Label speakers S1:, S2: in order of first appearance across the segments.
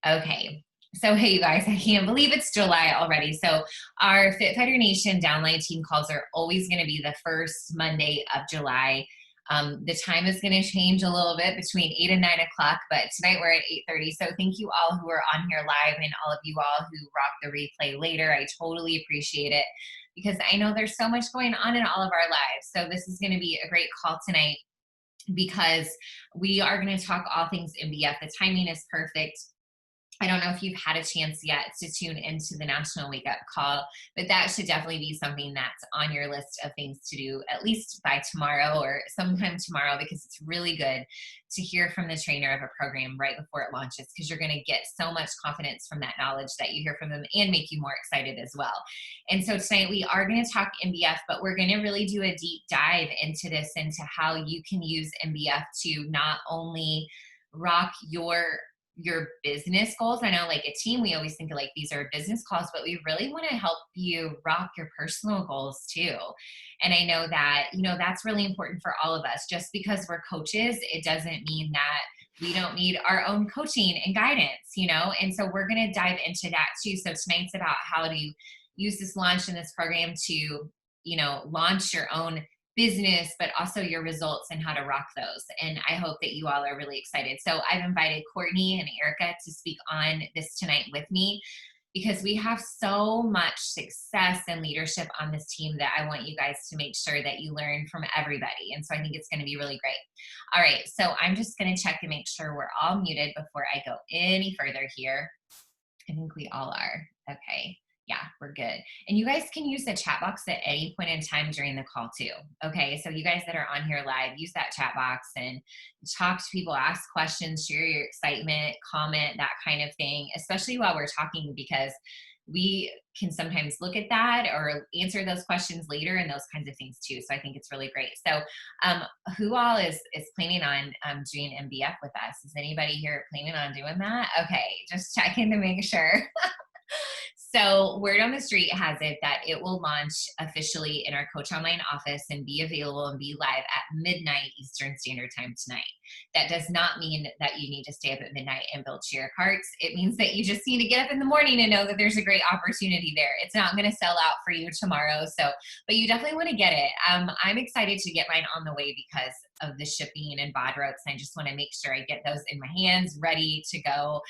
S1: Okay. So, hey, you guys, I can't believe it's July already. So, our Fit Fighter Nation downline team calls are always going to be the first Monday of July. The time is going to change a little bit between 8 and 9 o'clock, but tonight we're at 8:30. So, thank you all who are on here live and all of you all who rock the replay later. I totally appreciate it because I know there's so much going on in all of our lives. So, this is going to be a great call tonight because we are going to talk all things MBF. The timing is perfect. I don't know if you've had a chance yet to tune into the National Wake Up Call, but that should definitely be something that's on your list of things to do at least by tomorrow or sometime tomorrow, because it's really good to hear from the trainer of a program right before it launches, because you're going to get so much confidence from that knowledge that you hear from them and make you more excited as well. And so tonight we are going to talk MBF, but we're going to really do a deep dive into this, into how you can use MBF to not only rock your business goals. I know, like a team, we always think of like these are business calls, but we really want to help you rock your personal goals too. And I know that, that's really important for all of us. Just because we're coaches, it doesn't mean that we don't need our own coaching and guidance. And so we're going to dive into that too. So tonight's about how to use this launch in this program to, launch your own business, but also your results and how to rock those. And I hope that you all are really excited. So I've invited Courtney and Erika to speak on this tonight with me, because we have so much success and leadership on this team that I want you guys to make sure that you learn from everybody. And so I think it's going to be really great. All right. So I'm just going to check to make sure we're all muted before I go any further here. I think we all are. Okay. Yeah, we're good. And you guys can use the chat box at any point in time during the call too. Okay, so you guys that are on here live, use that chat box and talk to people, ask questions, share your excitement, comment, that kind of thing, especially while we're talking, because we can sometimes look at that or answer those questions later and those kinds of things too. So I think it's really great. So who all is planning on doing MBF with us? Is anybody here planning on doing that? Okay, just checking to make sure. So word on the street has it that it will launch officially in our Coach Online office and be available and be live at midnight Eastern Standard Time tonight. That does not mean that you need to stay up at midnight and build share carts. It means that you just need to get up in the morning and know that there's a great opportunity there. It's not going to sell out for you tomorrow. But you definitely want to get it. I'm excited to get mine on the way because of the shipping and bod ropes. I just want to make sure I get those in my hands ready to go.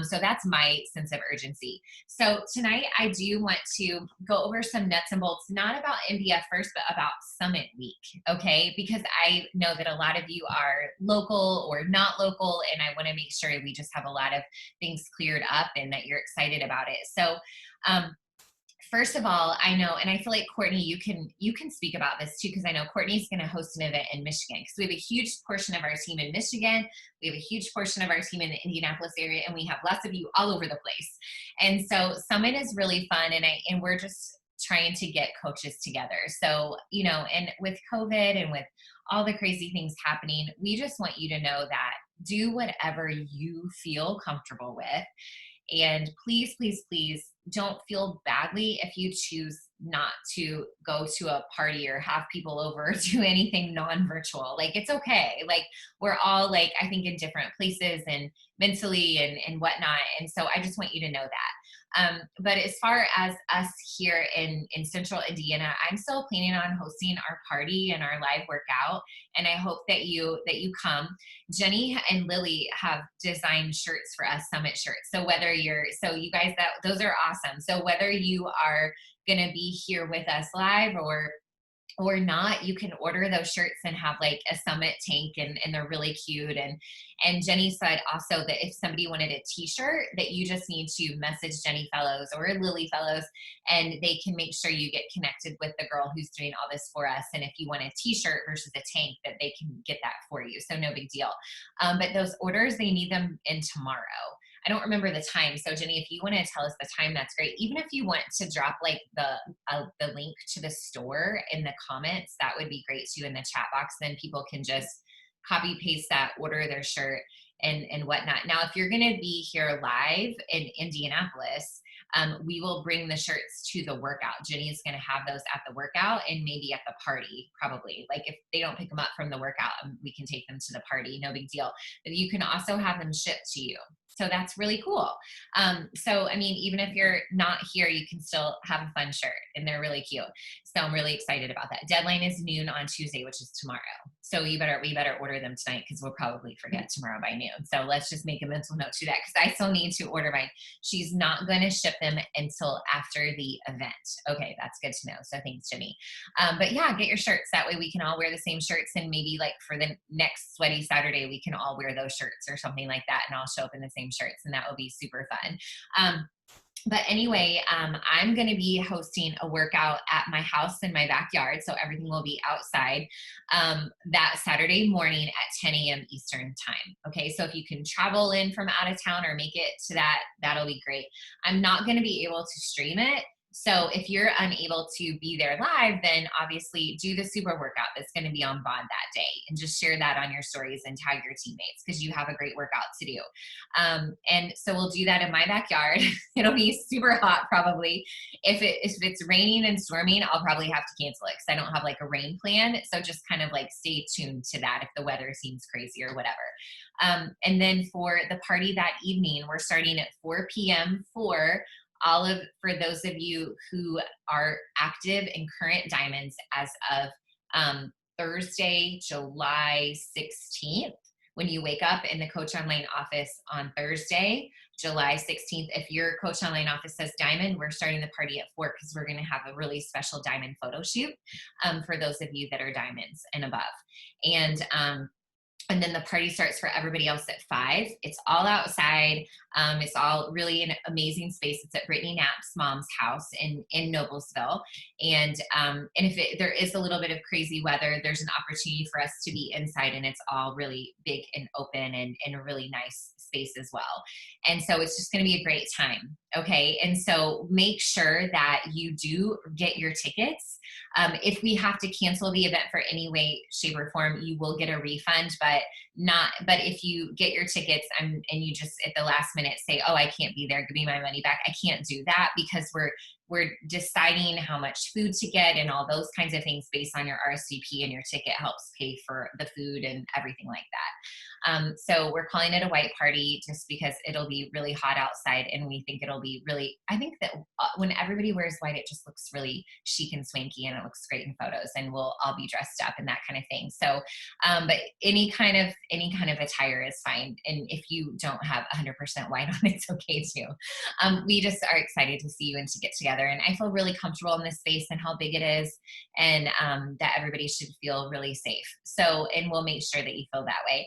S1: So that's my sense of urgency. So tonight I do want to go over some nuts and bolts, not about MBF first, but about Summit Week. Okay. Because I know that a lot of you are local or not local, and I want to make sure we just have a lot of things cleared up and that you're excited about it. So, first of all, I know, and I feel like Courtney, you can speak about this too, because I know Courtney's going to host an event in Michigan, because we have a huge portion of our team in Michigan, we have a huge portion of our team in the Indianapolis area, and we have lots of you all over the place. And so Summit is really fun, and we're just trying to get coaches together. So, and with COVID and with all the crazy things happening, we just want you to know that do whatever you feel comfortable with. And please, please, please don't feel badly if you choose not to go to a party or have people over or do anything non-virtual. Like, it's okay. Like, we're all like, I think in different places and mentally and whatnot. And so I just want you to know that. But as far as us here in Central Indiana, I'm still planning on hosting our party and our live workout. And I hope that you come. Jenny and Lily have designed shirts for us, Summit shirts. So you guys, those are awesome. So whether you are going to be here with us live or not, you can order those shirts and have like a Summit tank, and they're really cute. And Jenny said also that if somebody wanted a t-shirt, that you just need to message Jenny Fellows or Lily Fellows, and they can make sure you get connected with the girl who's doing all this for us. And if you want a t-shirt versus a tank, that they can get that for you. So no big deal. But those orders, they need them in tomorrow. I don't remember the time. So Jenny, if you want to tell us the time, that's great. Even if you want to drop like the link to the store in the comments, that would be great too in the chat box. Then people can just copy paste that, order their shirt and whatnot. Now, if you're going to be here live in Indianapolis, we will bring the shirts to the workout. Jenny is going to have those at the workout and maybe at the party, probably. Like if they don't pick them up from the workout, we can take them to the party, no big deal. But you can also have them shipped to you. So that's really cool. So, I mean, even if you're not here, you can still have a fun shirt, and they're really cute. So I'm really excited about that. Deadline is noon on Tuesday, which is tomorrow. So we better order them tonight, because we'll probably forget tomorrow by noon. So let's just make a mental note to that, because I still need to order mine. She's not going to ship them until after the event. Okay, that's good to know. So thanks, Jenny. But yeah, get your shirts. That way we can all wear the same shirts, and maybe like for the next Sweaty Saturday, we can all wear those shirts or something like that, and I'll show up in the same shirts, and that will be super fun. But anyway, I'm going to be hosting a workout at my house in my backyard. So everything will be outside that Saturday morning at 10 a.m. Eastern time. Okay. So if you can travel in from out of town or make it to that, that'll be great. I'm not going to be able to stream it. So if you're unable to be there live, then obviously do the super workout that's going to be on BOD that day, and just share that on your stories and tag your teammates, because you have a great workout to do. And so we'll do that in my backyard. It'll be super hot probably. If it's raining and storming, I'll probably have to cancel it, because I don't have like a rain plan. So just kind of like stay tuned to that if the weather seems crazy or whatever. And then for the party that evening, we're starting at 4 p.m. for those of you who are active in current diamonds as of Thursday, July 16th. When you wake up in the Coach Online office on Thursday, July 16th, if your Coach Online office says diamond, we're starting the party at 4, because we're going to have a really special diamond photo shoot for those of you that are diamonds and above. And then the party starts for everybody else at 5. It's all outside. It's all really an amazing space. It's at Brittany Knapp's mom's house in Noblesville. And if there is a little bit of crazy weather, there's an opportunity for us to be inside, and it's all really big and open and a really nice space as well. And so it's just going to be a great time. Okay. And so make sure that you do get your tickets. If we have to cancel the event for any way, shape, or form, you will get a refund, but if you get your tickets and you just at the last minute say, oh, I can't be there, give me my money back. I can't do that, because we're deciding how much food to get and all those kinds of things based on your RSVP, and your ticket helps pay for the food and everything like that. So we're calling it a white party just because it'll be really hot outside, and we think it'll be really, I think that when everybody wears white, it just looks really chic and swanky, and it looks great in photos, and we'll all be dressed up and that kind of thing. So, but any kind of attire is fine. And if you don't have 100% white on, it's okay too. We just are excited to see you and to get together. And I feel really comfortable in this space and how big it is, and that everybody should feel really safe. So, and we'll make sure that you feel that way.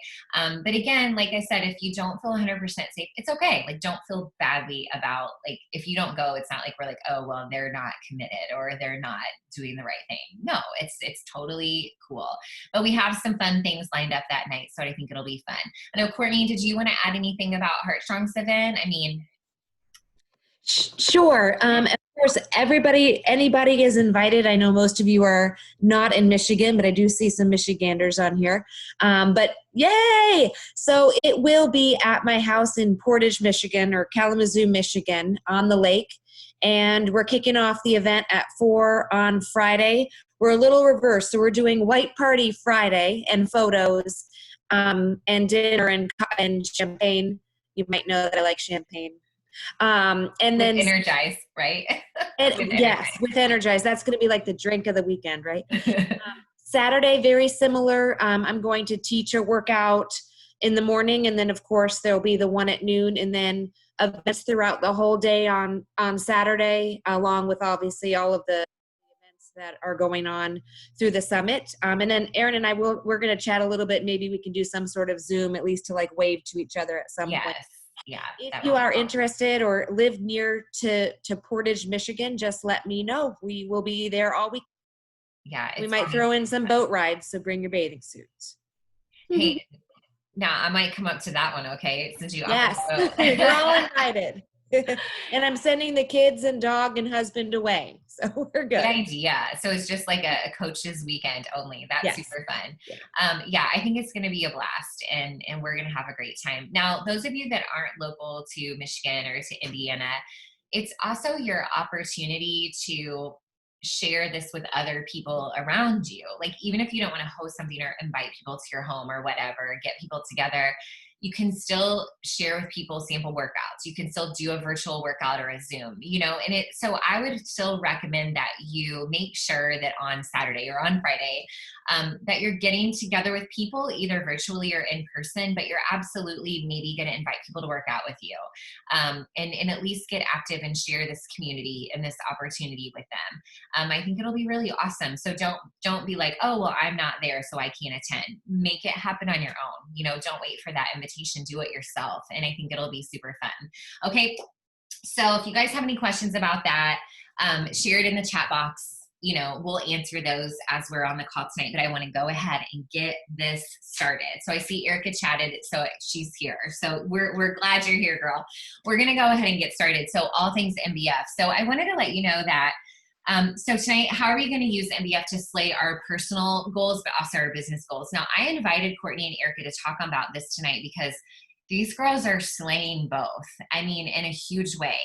S1: But again, like I said, if you don't feel 100% safe, it's okay. Like, don't feel badly about, like, if you don't go, it's not like we're like, oh, well, they're not committed or they're not doing the right thing. No, it's totally cool. But we have some fun things lined up that night, so I think it'll be fun. I know, Courtney, did you want to add anything about Heartstrong's event? I mean,
S2: sure. Of course, anybody is invited. I know most of you are not in Michigan, but I do see some Michiganders on here. But yay! So it will be at my house in Portage, Michigan, or Kalamazoo, Michigan, on the lake. And we're kicking off the event at 4 on Friday. We're a little reversed. So we're doing white party Friday and photos and dinner and champagne. You might know that I like champagne. And then
S1: Energize, right?
S2: Yes, with Energize. That's going to be like the drink of the weekend, right? Saturday, very similar. I'm going to teach a workout in the morning, and then of course there'll be the one at noon, and then events throughout the whole day on Saturday, along with obviously all of the events that are going on through the summit. And then Erin and I we're going to chat a little bit. Maybe we can do some sort of Zoom, at least to like wave to each other at some point.
S1: Yeah.
S2: If you are interested or live near to Portage, Michigan, just let me know. We will be there all week.
S1: Yeah.
S2: We might throw in some boat rides, so bring your bathing suits.
S1: Hey, now I might come up to that one, okay? Since you
S2: yes, you're all invited. And I'm sending the kids and dog and husband away, so we're good.
S1: Good idea. So it's just like a coach's weekend only. That's super fun. Yeah, I think it's going to be a blast, and we're going to have a great time. Now, those of you that aren't local to Michigan or to Indiana, it's also your opportunity to share this with other people around you. Like, even if you don't want to host something or invite people to your home or whatever, get people together, you can still share with people sample workouts. You can still do a virtual workout or a Zoom, so I would still recommend that you make sure that on Saturday or on Friday, that you're getting together with people either virtually or in person, but you're absolutely maybe going to invite people to work out with you, and at least get active and share this community and this opportunity with them. I think it'll be really awesome. So don't be like, oh, well, I'm not there, so I can't attend. Make it happen on your own. Don't wait for that invitation. Do it yourself. And I think it'll be super fun. Okay. So if you guys have any questions about that, share it in the chat box. We'll answer those as we're on the call tonight, but I want to go ahead and get this started. So I see Erika chatted, so she's here. So we're glad you're here, girl. We're going to go ahead and get started. So all things MBF. So I wanted to let you know that so tonight, how are we going to use MBF to slay our personal goals, but also our business goals? Now, I invited Courtney and Erika to talk about this tonight because these girls are slaying both. I mean, in a huge way.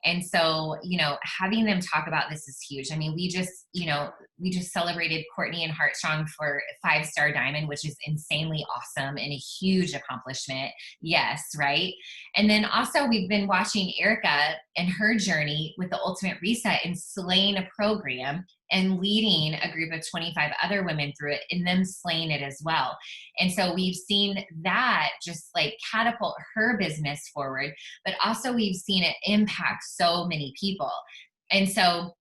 S1: And so, having them talk about this is huge. I mean, we just celebrated Courtney and Heartstrong for 5-star diamond, which is insanely awesome and a huge accomplishment. Yes. Right. And then also we've been watching Erika and her journey with the Ultimate Reset and slaying a program and leading a group of 25 other women through it and them slaying it as well. And so we've seen that just like catapult her business forward, but also we've seen it impact so many people. And so,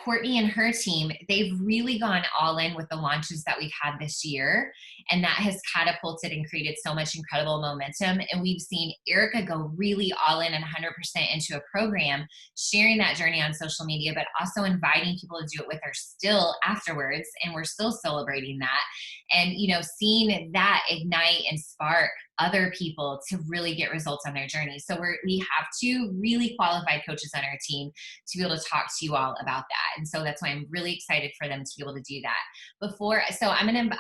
S1: Courtney and her team, they've really gone all in with the launches that we've had this year. And that has catapulted and created so much incredible momentum. And we've seen Erika go really all in and 100% into a program, sharing that journey on social media, but also inviting people to do it with her still afterwards. And we're still celebrating that. And, seeing that ignite and spark other people to really get results on their journey. So we have 2 really qualified coaches on our team to be able to talk to you all about that. And so that's why I'm really excited for them to be able to do that.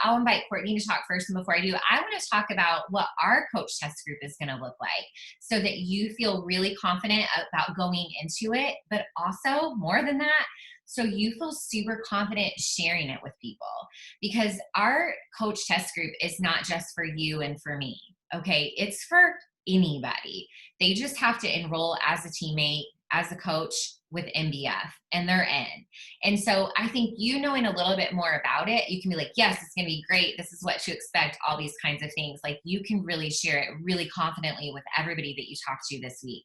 S1: I'll invite Courtney to talk first. And before I do, I want to talk about what our coach test group is going to look like so that you feel really confident about going into it, but also more than that, so you feel super confident sharing it with people, because our coach test group is not just for you and for me. Okay. It's for anybody. They just have to enroll as a teammate, as a coach with MBF, and they're in. And so I think knowing a little bit more about it, you can be like, yes, it's going to be great. This is what to expect, all these kinds of things. Like, you can really share it really confidently with everybody that you talk to this week.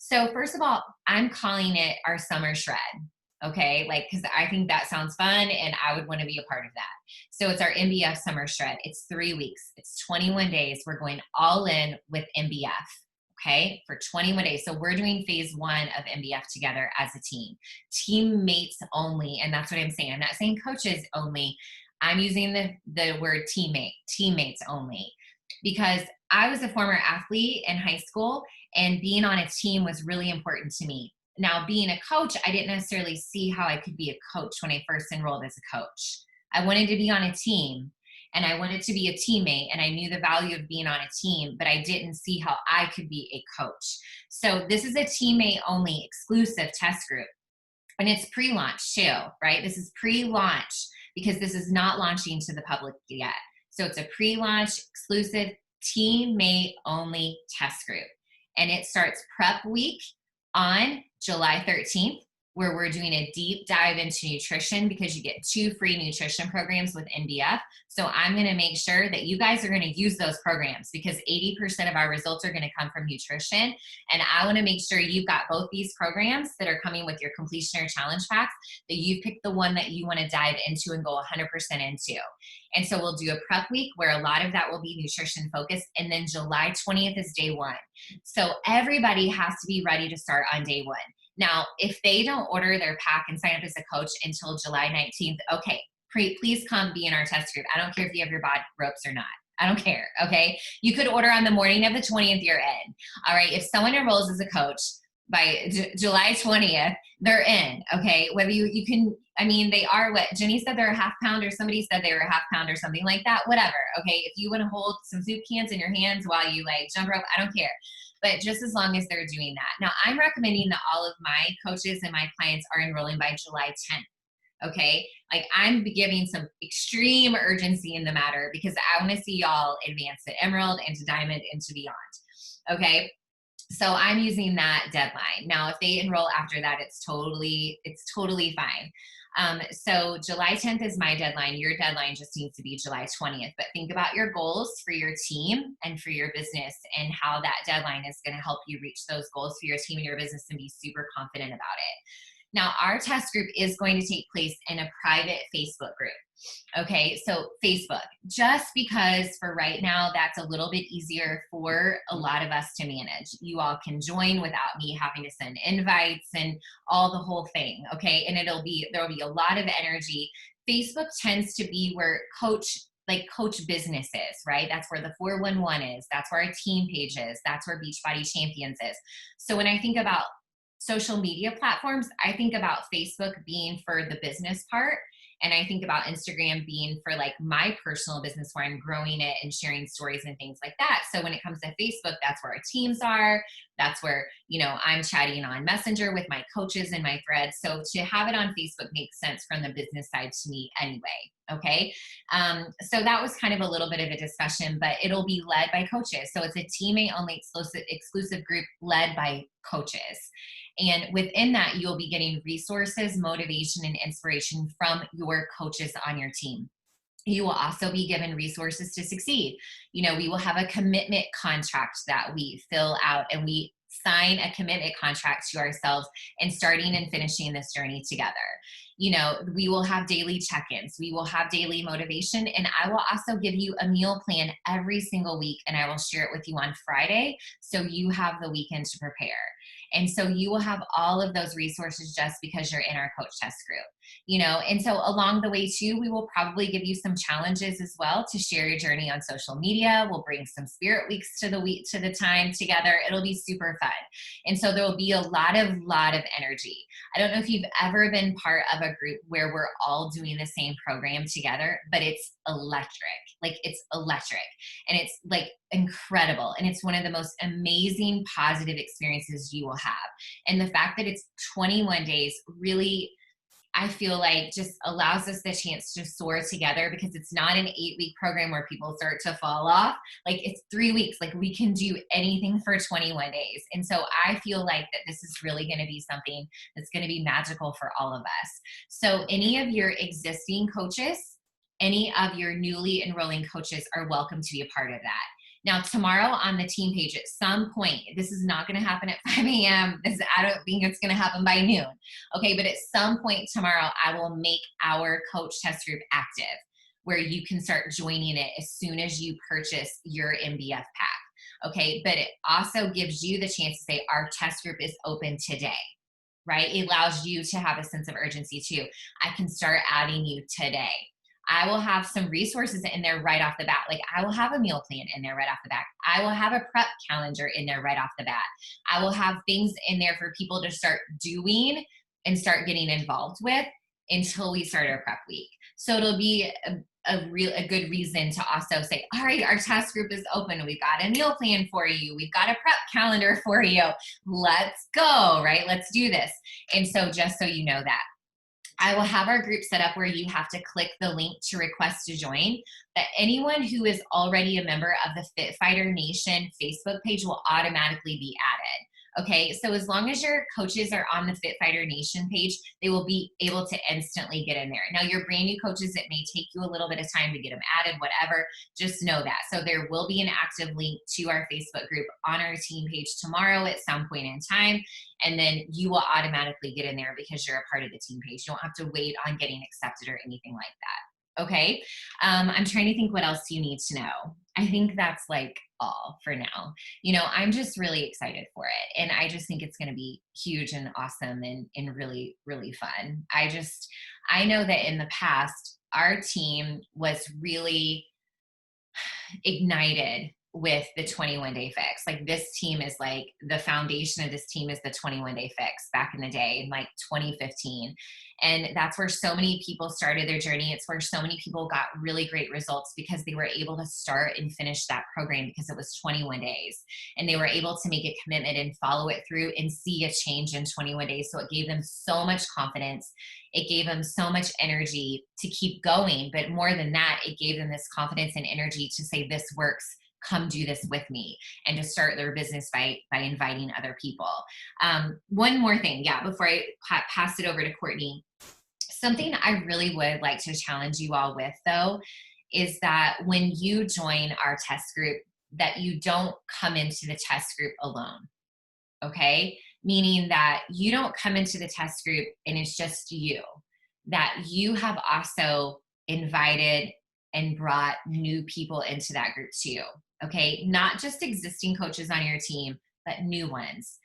S1: So first of all, I'm calling it our summer shred. Okay. Cause I think that sounds fun and I would want to be a part of that. So it's our MBF summer shred. It's 3 weeks. It's 21 days. We're going all in with MBF. Okay. For 21 days. So we're doing phase 1 of MBF together as a team, teammates only. And that's what I'm saying. I'm not saying coaches only. I'm using the word teammates only, because I was a former athlete in high school and being on a team was really important to me. Now, being a coach, I didn't necessarily see how I could be a coach when I first enrolled as a coach. I wanted to be on a team and I wanted to be a teammate, and I knew the value of being on a team, but I didn't see how I could be a coach. So this is a teammate only exclusive test group, and it's pre-launch too, right? This is pre-launch because this is not launching to the public yet. So it's a pre-launch exclusive teammate only test group, and it starts prep week on July 13th, where we're doing a deep dive into nutrition, because you get 2 free nutrition programs with MBF. So I'm going to make sure that you guys are going to use those programs, because 80% of our results are going to come from nutrition. And I want to make sure you've got both these programs that are coming with your completioner challenge packs, that you pick the one that you want to dive into and go 100% into. And so we'll do a prep week where a lot of that will be nutrition focused. And then July 20th is day 1. So everybody has to be ready to start on day 1. Now, if they don't order their pack and sign up as a coach until July 19th, okay, please come be in our test group. I don't care if you have your bod ropes or not. I don't care, okay? You could order on the morning of the 20th, you're in. All right, if someone enrolls as a coach by July 20th, they're in, okay? Whether you can, I mean, they are what Jenny said, they're a half pound, or somebody said they were a half pound or something like that, whatever, okay? If you want to hold some soup cans in your hands while you jump rope, I don't care. but just as long as they're doing that. Now, I'm recommending that all of my coaches and my clients are enrolling by July 10th. Okay. Like I'm giving some extreme urgency in the matter because I want to see y'all advance to Emerald and to Diamond and to beyond. Okay. So I'm using that deadline. Now, if they enroll after that, it's totally fine. So July 10th is my deadline. Your deadline just needs to be July 20th. But think about your goals for your team and for your business and how that deadline is going to help you reach those goals for your team and your business and be super confident about it. Now, our test group is going to take place in a private Facebook group. Okay, so Facebook, just because for right now, that's a little bit easier for a lot of us to manage. You all can join without me having to send invites and all the whole thing, okay? And there'll be a lot of energy. Facebook tends to be where coach businesses, right? That's where the 411 is. That's where our team page is. That's where Beachbody Champions is. So when I think about social media platforms, I think about Facebook being for the business part. And I think about Instagram being for like my personal business where I'm growing it and sharing stories and things like that. So when it comes to Facebook, that's where our teams are. That's where, I'm chatting on Messenger with my coaches and my threads. So to have it on Facebook makes sense from the business side to me anyway. Okay. So that was kind of a little bit of a discussion, but it'll be led by coaches. So it's a teammate only exclusive group led by coaches. And within that, you'll be getting resources, motivation, and inspiration from your coaches on your team. You will also be given resources to succeed. We will have a commitment contract that we fill out and we sign a commitment contract to ourselves and starting and finishing this journey together. We will have daily check-ins. We will have daily motivation. And I will also give you a meal plan every single week. And I will share it with you on Friday. So you have the weekend to prepare. And so you will have all of those resources just because you're in our coach test group, and so along the way too, we will probably give you some challenges as well to share your journey on social media. We'll bring some spirit weeks to the time together. It'll be super fun. And so there will be a lot of energy. I don't know if you've ever been part of a group where we're all doing the same program together, but it's electric. Like it's electric and it's like incredible. And it's one of the most amazing positive experiences you will have. And the fact that it's 21 days really, I feel like just allows us the chance to soar together because it's not an 8-week program where people start to fall off. Like it's 3 weeks. Like we can do anything for 21 days. And so I feel like that this is really going to be something that's going to be magical for all of us. So any of your existing coaches, any of your newly enrolling coaches are welcome to be a part of that. Now, tomorrow on the team page, at some point, this is not going to happen at 5 a.m. I don't think it's going to happen by noon. Okay, but at some point tomorrow, I will make our coach test group active where you can start joining it as soon as you purchase your MBF pack. Okay, but it also gives you the chance to say our test group is open today, right? It allows you to have a sense of urgency too. I can start adding you today. I will have some resources in there right off the bat. Like I will have a meal plan in there right off the bat. I will have a prep calendar in there right off the bat. I will have things in there for people to start doing and start getting involved with until we start our prep week. So it'll be a good reason to also say, all right, our test group is open. We've got a meal plan for you. We've got a prep calendar for you. Let's go, right? Let's do this. And so just so you know that. I will have our group set up where you have to click the link to request to join, but anyone who is already a member of the Fit Fighter Nation Facebook page will automatically be added. Okay, so as long as your coaches are on the Fit Fighter Nation page, they will be able to instantly get in there. Now, your brand new coaches, it may take you a little bit of time to get them added, whatever, just know that. So there will be an active link to our Facebook group on our team page tomorrow at some point in time, and then you will automatically get in there because you're a part of the team page. You don't have to wait on getting accepted or anything like that. Okay, I'm trying to think what else you need to know. I think that's like all for now. I'm just really excited for it. And I just think it's going to be huge and awesome and really, really fun. I know that in the past, our team was really ignited with the 21-day fix. Like this team is like the foundation of this team is the 21-day fix back in the day in like 2015. And that's where so many people started their journey. It's where so many people got really great results because they were able to start and finish that program because it was 21 days and they were able to make a commitment and follow it through and see a change in 21 days. So it gave them so much confidence. It gave them so much energy to keep going. But more than that, it gave them this confidence and energy to say, this works. Come do this with me, and to start their business by inviting other people. One more thing, before I pass it over to Courtney, something I really would like to challenge you all with, though, is that when you join our test group, that you don't come into the test group alone, okay? Meaning that you don't come into the test group and it's just you, that you have also invited and brought new people into that group too. Okay, not just existing coaches on your team, but new ones,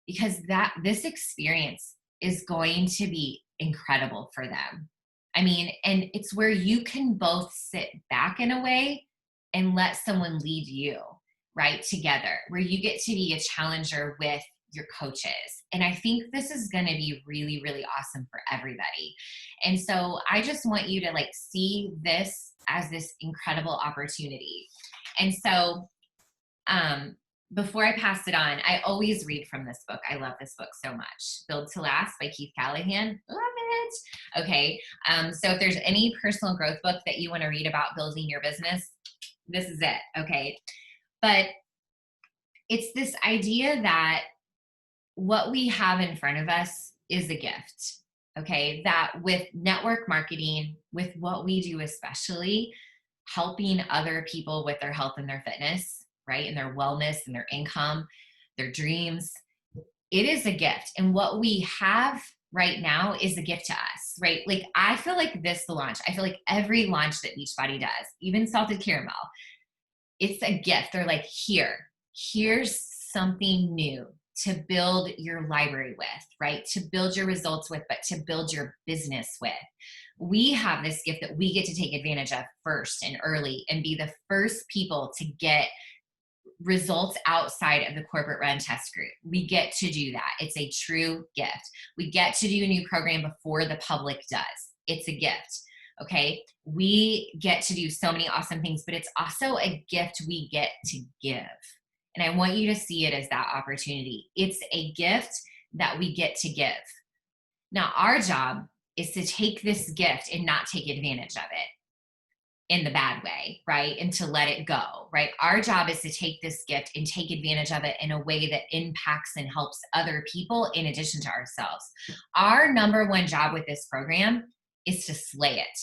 S1: because this experience is going to be incredible for them. I mean, and it's where you can both sit back in a way and let someone lead you, right, together, where you get to be a challenger with your coaches. And I think this is going to be really, really awesome for everybody. And so I just want you to like see this as this incredible opportunity. And so before I pass it on, I always read from this book. I love this book so much. Build to Last by Keith Callahan. Love it. Okay. So if there's any personal growth book that you want to read about building your business, this is it. Okay. But it's this idea that what we have in front of us is a gift. Okay. That with network marketing, with what we do, especially helping other people with their health and their fitness, right? And their wellness and their income, their dreams, it is a gift. And what we have right now is a gift to us, right? Like I feel like the launch, I feel like every launch that Beachbody does, even salted caramel, it's a gift. They're like, here's something new to build your library with, right? To build your results with, but to build your business with. We have this gift that we get to take advantage of first and early and be the first people to get results outside of the corporate run test group. We get to do that. It's a true gift. We get to do a new program before the public does. It's a gift. Okay. We get to do so many awesome things, but it's also a gift we get to give. And I want you to see it as that opportunity. It's a gift that we get to give. Now, our job is to take this gift and not take advantage of it in the bad way, right? And to let it go, right? Our job is to take this gift and take advantage of it in a way that impacts and helps other people in addition to ourselves. Our number one job with this program is to slay it.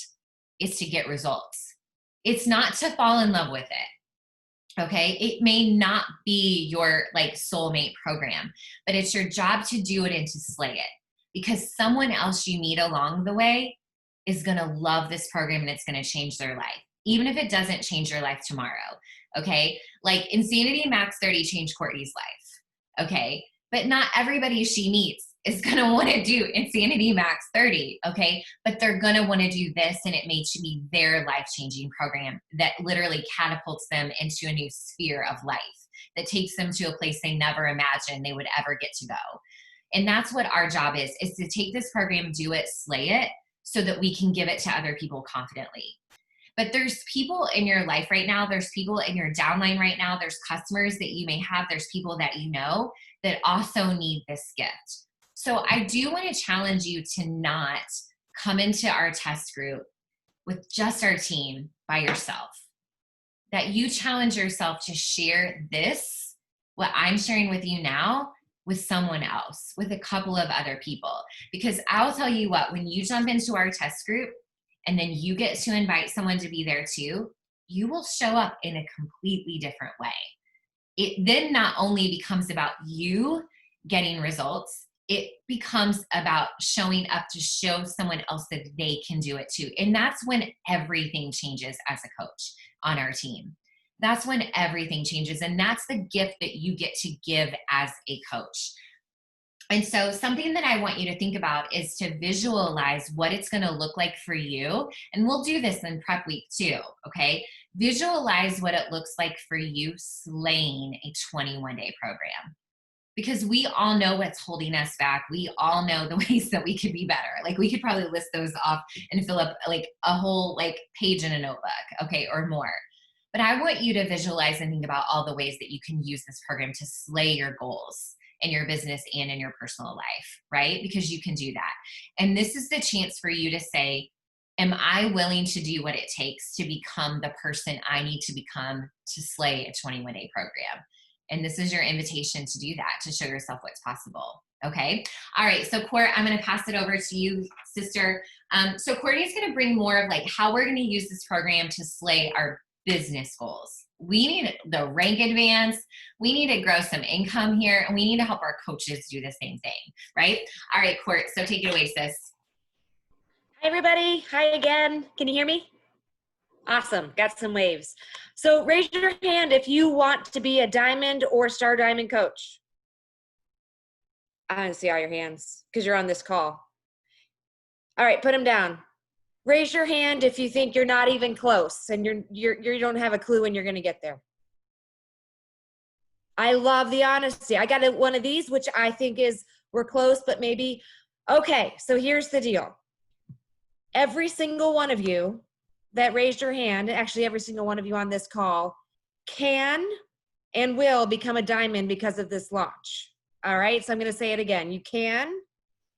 S1: It's to get results. It's not to fall in love with it. Okay. It may not be your like soulmate program, but it's your job to do it and to slay it, because someone else you meet along the way is going to love this program and it's going to change their life, even if it doesn't change your life tomorrow. Okay. Like Insanity Max 30 changed Courtney's life. Okay. But not everybody she meets is going to want to do Insanity Max 30. Okay. But they're going to want to do this, and it may be their life-changing program that literally catapults them into a new sphere of life that takes them to a place they never imagined they would ever get to go. And that's what our job is to take this program, do it, slay it, so that we can give it to other people confidently. But there's people in your life right now, there's people in your downline right now, there's customers that you may have, there's people that you know that also need this gift. So I do want to challenge you to not come into our test group with just our team by yourself. That you challenge yourself to share this, what I'm sharing with you now, with someone else, with a couple of other people. Because I'll tell you what, when you jump into our test group and then you get to invite someone to be there too, you will show up in a completely different way. It then not only becomes about you getting results, it becomes about showing up to show someone else that they can do it too. And that's when everything changes as a coach on our team. That's when everything changes. And that's the gift that you get to give as a coach. And so something that I want you to think about is to visualize what it's going to look like for you. And we'll do this in prep week too. Okay. Visualize what it looks like for you slaying a 21-day program, because we all know what's holding us back. We all know the ways that we could be better. Like we could probably list those off and fill up like a whole like page in a notebook, okay, or more. But I want you to visualize and think about all the ways that you can use this program to slay your goals in your business and in your personal life, right? Because you can do that. And this is the chance for you to say, am I willing to do what it takes to become the person I need to become to slay a 21-day program? And this is your invitation to do that, to show yourself what's possible. Okay. All right. So Court, I'm going to pass it over to you, sister. So Courtney's going to bring more of like how we're going to use this program to slay our business goals. We need the rank advance. We need to grow some income here, and we need to help our coaches do the same thing. Right. All right, Court. So take it away, sis.
S2: Hi, everybody. Hi again. Can you hear me? Awesome. Got some waves. So raise your hand if you want to be a diamond or star diamond coach. I don't see all your hands because you're on this call. All right, put them down. Raise your hand if you think you're not even close and you don't have a clue when you're going to get there. I love the honesty. I got one of these, which I think is we're close, but maybe. Okay, so here's the deal. Every single one of you that raised your hand, actually every single one of you on this call, can and will become a diamond because of this launch. All right, so I'm going to say it again. You can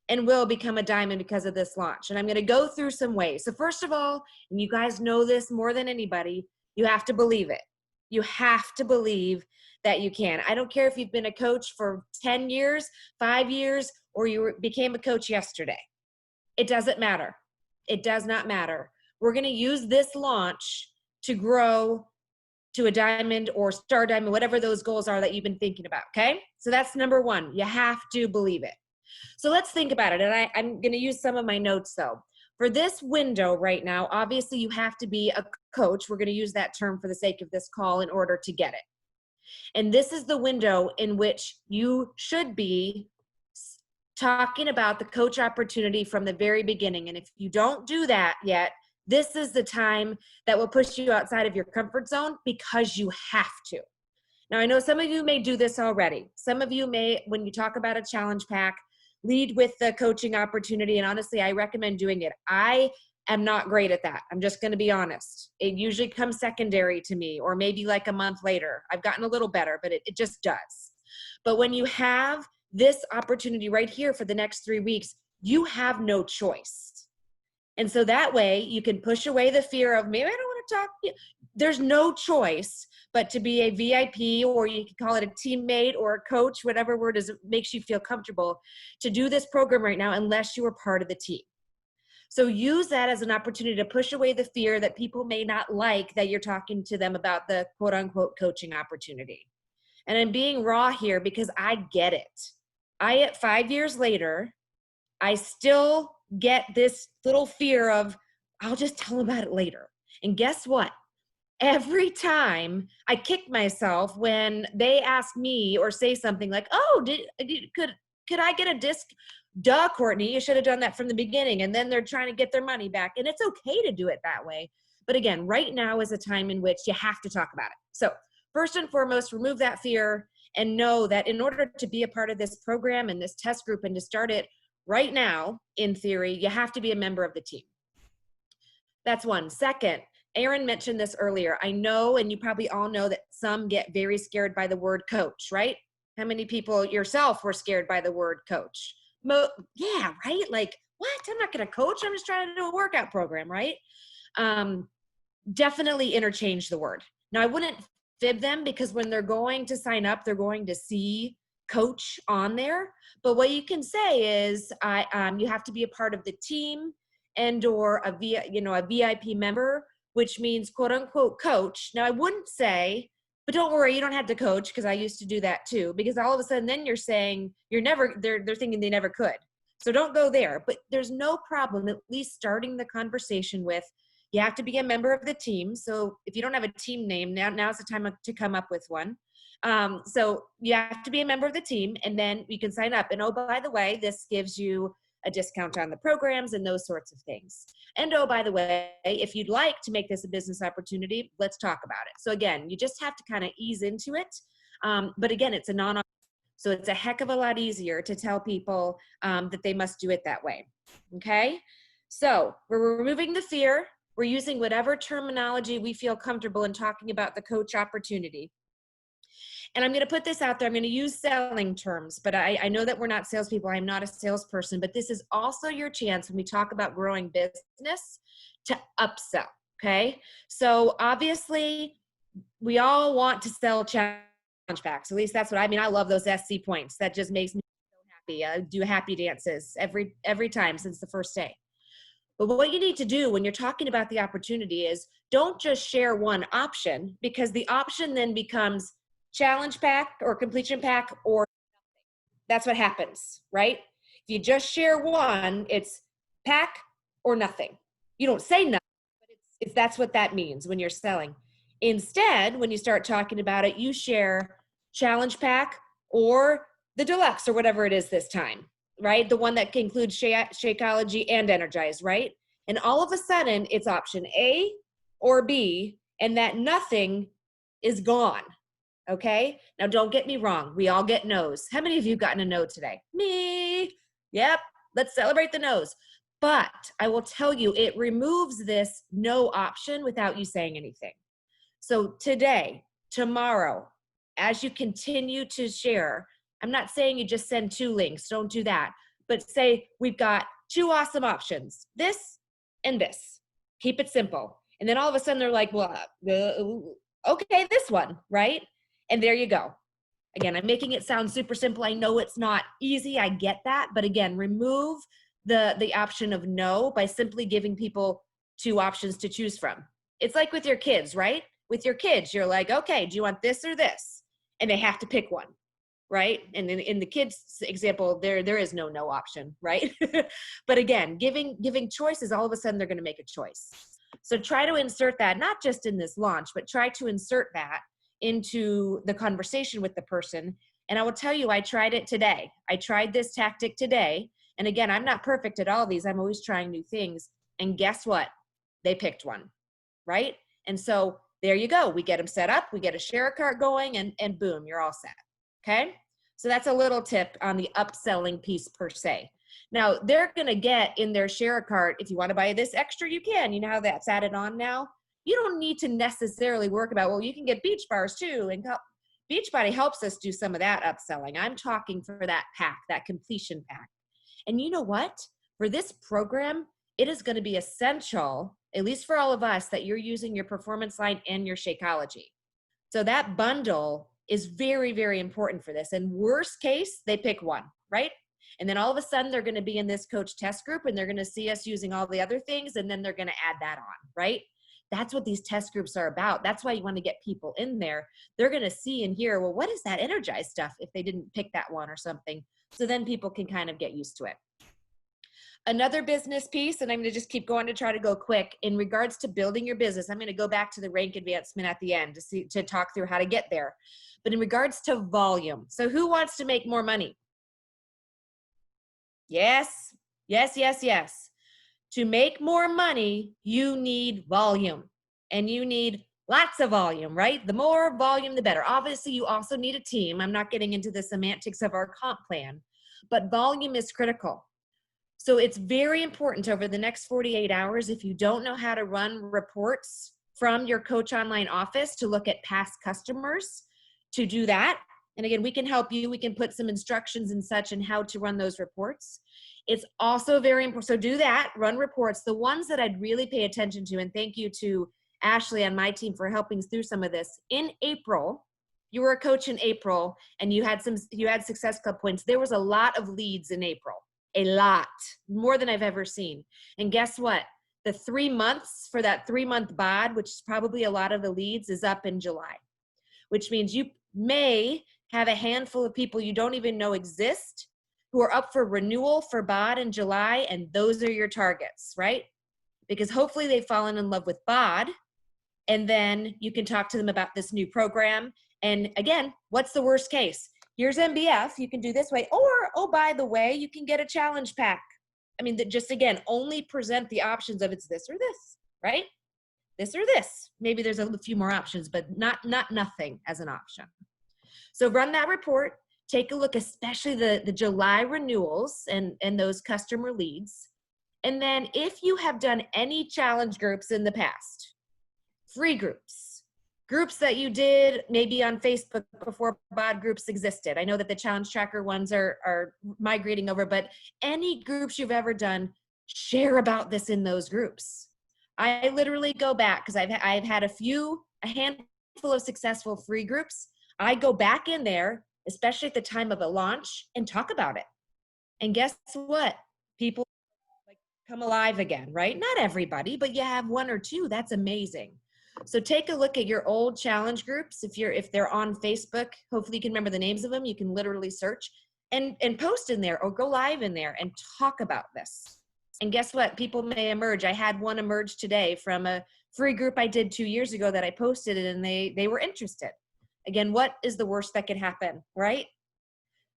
S2: and will become a diamond because of this launch. And I'm going to go through some ways. So first of all, and you guys know this more than anybody, you have to believe it. You have to believe that you can. I don't care if you've been a coach for 10 years, 5 years, or you became a coach yesterday. It doesn't matter. It does not matter. We're going to use this launch to grow to a diamond or star diamond, whatever those goals are that you've been thinking about, okay? So that's number one. You have to believe it. So let's think about it. And I'm going to use some of my notes, though. For this window right now, obviously you have to be a coach. We're going to use that term for the sake of this call in order to get it. And this is the window in which you should be talking about the coach opportunity from the very beginning. And if you don't do that yet, this is the time that will push you outside of your comfort zone because you have to. Now, I know some of you may do this already. Some of you may, when you talk about a challenge pack, lead with the coaching opportunity. And honestly, I recommend doing it. I am not great at that. I'm just going to be honest. It usually comes secondary to me, or maybe like a month later. I've gotten a little better, but it just does. But when you have this opportunity right here for the next 3 weeks, you have no choice. And so that way you can push away the fear of maybe I don't want to talk. There's no choice but to be a VIP, or you can call it a teammate or a coach, whatever word is makes you feel comfortable to do this program right now, unless you are part of the team. So use that as an opportunity to push away the fear that people may not like that you're talking to them about the quote unquote coaching opportunity. And I'm being raw here because I get it. At 5 years later, I still get this little fear of, I'll just tell them about it later. And guess what? Every time I kick myself when they ask me or say something like, oh, could I get a disc? Duh, Courtney, you should have done that from the beginning. And then they're trying to get their money back. And it's okay to do it that way. But again, right now is a time in which you have to talk about it. So first and foremost, remove that fear and know that in order to be a part of this program and this test group and to start it right now, in theory, you have to be a member of the team. That's one. Second, Aaron mentioned this earlier. I know, and you probably all know, that some get very scared by the word coach, right? How many people yourself were scared by the word coach? Yeah, right? Like, what? I'm not going to coach. I'm just trying to do a workout program, right? Definitely interchange the word. Now, I wouldn't fib them because when they're going to sign up, they're going to see coach on there. But what you can say is you have to be a part of the team and or a VIP member, which means quote unquote coach. Now, I wouldn't say, but don't worry, you don't have to coach, because I used to do that too, because all of a sudden then you're saying they're thinking they never could. So don't go there, but there's no problem at least starting the conversation with, you have to be a member of the team. So if you don't have a team name, now's the time to come up with one. So you have to be a member of the team, and then you can sign up. And oh, by the way, this gives you a discount on the programs and those sorts of things. And oh, by the way, if you'd like to make this a business opportunity, let's talk about it. So again, you just have to kind of ease into it. But again, it's a so it's a heck of a lot easier to tell people that they must do it that way. Okay. So we're removing the fear. We're using whatever terminology we feel comfortable in talking about the coach opportunity. And I'm going to put this out there. I'm going to use selling terms, but I know that we're not salespeople. I'm not a salesperson, but this is also your chance when we talk about growing business to upsell. Okay. So obviously we all want to sell challenge packs. At least that's what I mean. I love those SC points. That just makes me so happy. I do happy dances every time since the first day. But what you need to do when you're talking about the opportunity is don't just share one option, because the option then becomes challenge pack or completion pack, or that's what happens, right? If you just share one, it's pack or nothing. You don't say nothing, but that's what that means when you're selling. Instead, when you start talking about it, you share challenge pack or the deluxe or whatever it is this time, right? The one that includes Shakeology and Energize, right? And all of a sudden it's option A or B, and that nothing is gone. Okay. Now don't get me wrong. We all get no's. How many of you gotten a no today? Me. Yep. Let's celebrate the no's. But I will tell you, it removes this no option without you saying anything. So today, tomorrow, as you continue to share, I'm not saying you just send 2 links. Don't do that. But say we've got 2 awesome options, this and this. Keep it simple. And then all of a sudden they're like, well, okay, this one, right? And there you go. Again, I'm making it sound super simple. I know it's not easy. I get that. But again, remove the option of no by simply giving people 2 options to choose from. It's like with your kids, right? With your kids, you're like, okay, do you want this or this? And they have to pick one, right? And in the kids' example, there is no option, right? But again, giving choices, all of a sudden they're going to make a choice. So try to insert that, not just in this launch, but try to insert that into the conversation with the person. And I will tell you, I tried it today. I tried this tactic today. And again, I'm not perfect at all these. I'm always trying new things. And guess what? They picked one, right? And so there you go. We get them set up. We get a share cart going, and boom, you're all set. Okay. So that's a little tip on the upselling piece per se. Now they're going to get in their share cart. If you want to buy this extra, you can. You know how that's added on now? You don't need to necessarily work about, well, you can get beach bars too. And Beachbody helps us do some of that upselling. I'm talking for that pack, that completion pack. And you know what? For this program, it is going to be essential, at least for all of us, that you're using your performance line and your Shakeology. So that bundle is very, very important for this. And worst case, they pick one, right? And then all of a sudden they're going to be in this coach test group and they're going to see us using all the other things. And then they're going to add that on, right? That's what these test groups are about. That's why you want to get people in there. They're going to see and hear, well, what is that Energize stuff if they didn't pick that one or something? So then people can kind of get used to it. Another business piece, and I'm going to just keep going to try to go quick, in regards to building your business. I'm going to go back to the rank advancement at the end to talk through how to get there. But in regards to volume, so who wants to make more money? Yes, yes, yes, yes. To make more money, you need volume, and you need lots of volume, right? The more volume, the better. Obviously, you also need a team. I'm not getting into the semantics of our comp plan, but volume is critical. So it's very important over the next 48 hours, if you don't know how to run reports from your Coach Online office to look at past customers, to do that. And again, we can help you. We can put some instructions and such on how to run those reports. It's also very important. So do that, run reports. The ones that I'd really pay attention to, and thank you to Ashley on my team for helping through some of this. In April, you were a coach in April and you had Success Club points. There was a lot of leads in April, a lot, more than I've ever seen. And guess what? The 3 months for that 3-month bod, which is probably a lot of the leads, is up in July, which means you may have a handful of people you don't even know exist who are up for renewal for bod in July, and those are your targets, right? Because hopefully they've fallen in love with bod, and then you can talk to them about this new program And again, what's the worst case? Here's MBF, you can do this way, or, oh, by the way, you can get a challenge pack. I mean, just again, only present the options of it's this or this, right? This or this. Maybe there's a few more options, but not nothing as an option. So run that report, take a look, especially the July renewals and those customer leads. And then if you have done any challenge groups in the past, free groups that you did maybe on Facebook before bod groups existed. I know that the challenge tracker ones are migrating over, but any groups you've ever done, share about this in those groups. I literally go back because I've had a handful of successful free groups. I go back in there, especially at the time of a launch, and talk about it. And guess what? People like come alive again, right? Not everybody, but you have one or two. That's amazing. So take a look at your old challenge groups. If they're on Facebook, hopefully you can remember the names of them. You can literally search and post in there or go live in there and talk about this. And guess what? People may emerge. I had one emerge today from a free group I did 2 years ago that I posted it, and they were interested. Again, what is the worst that could happen, right?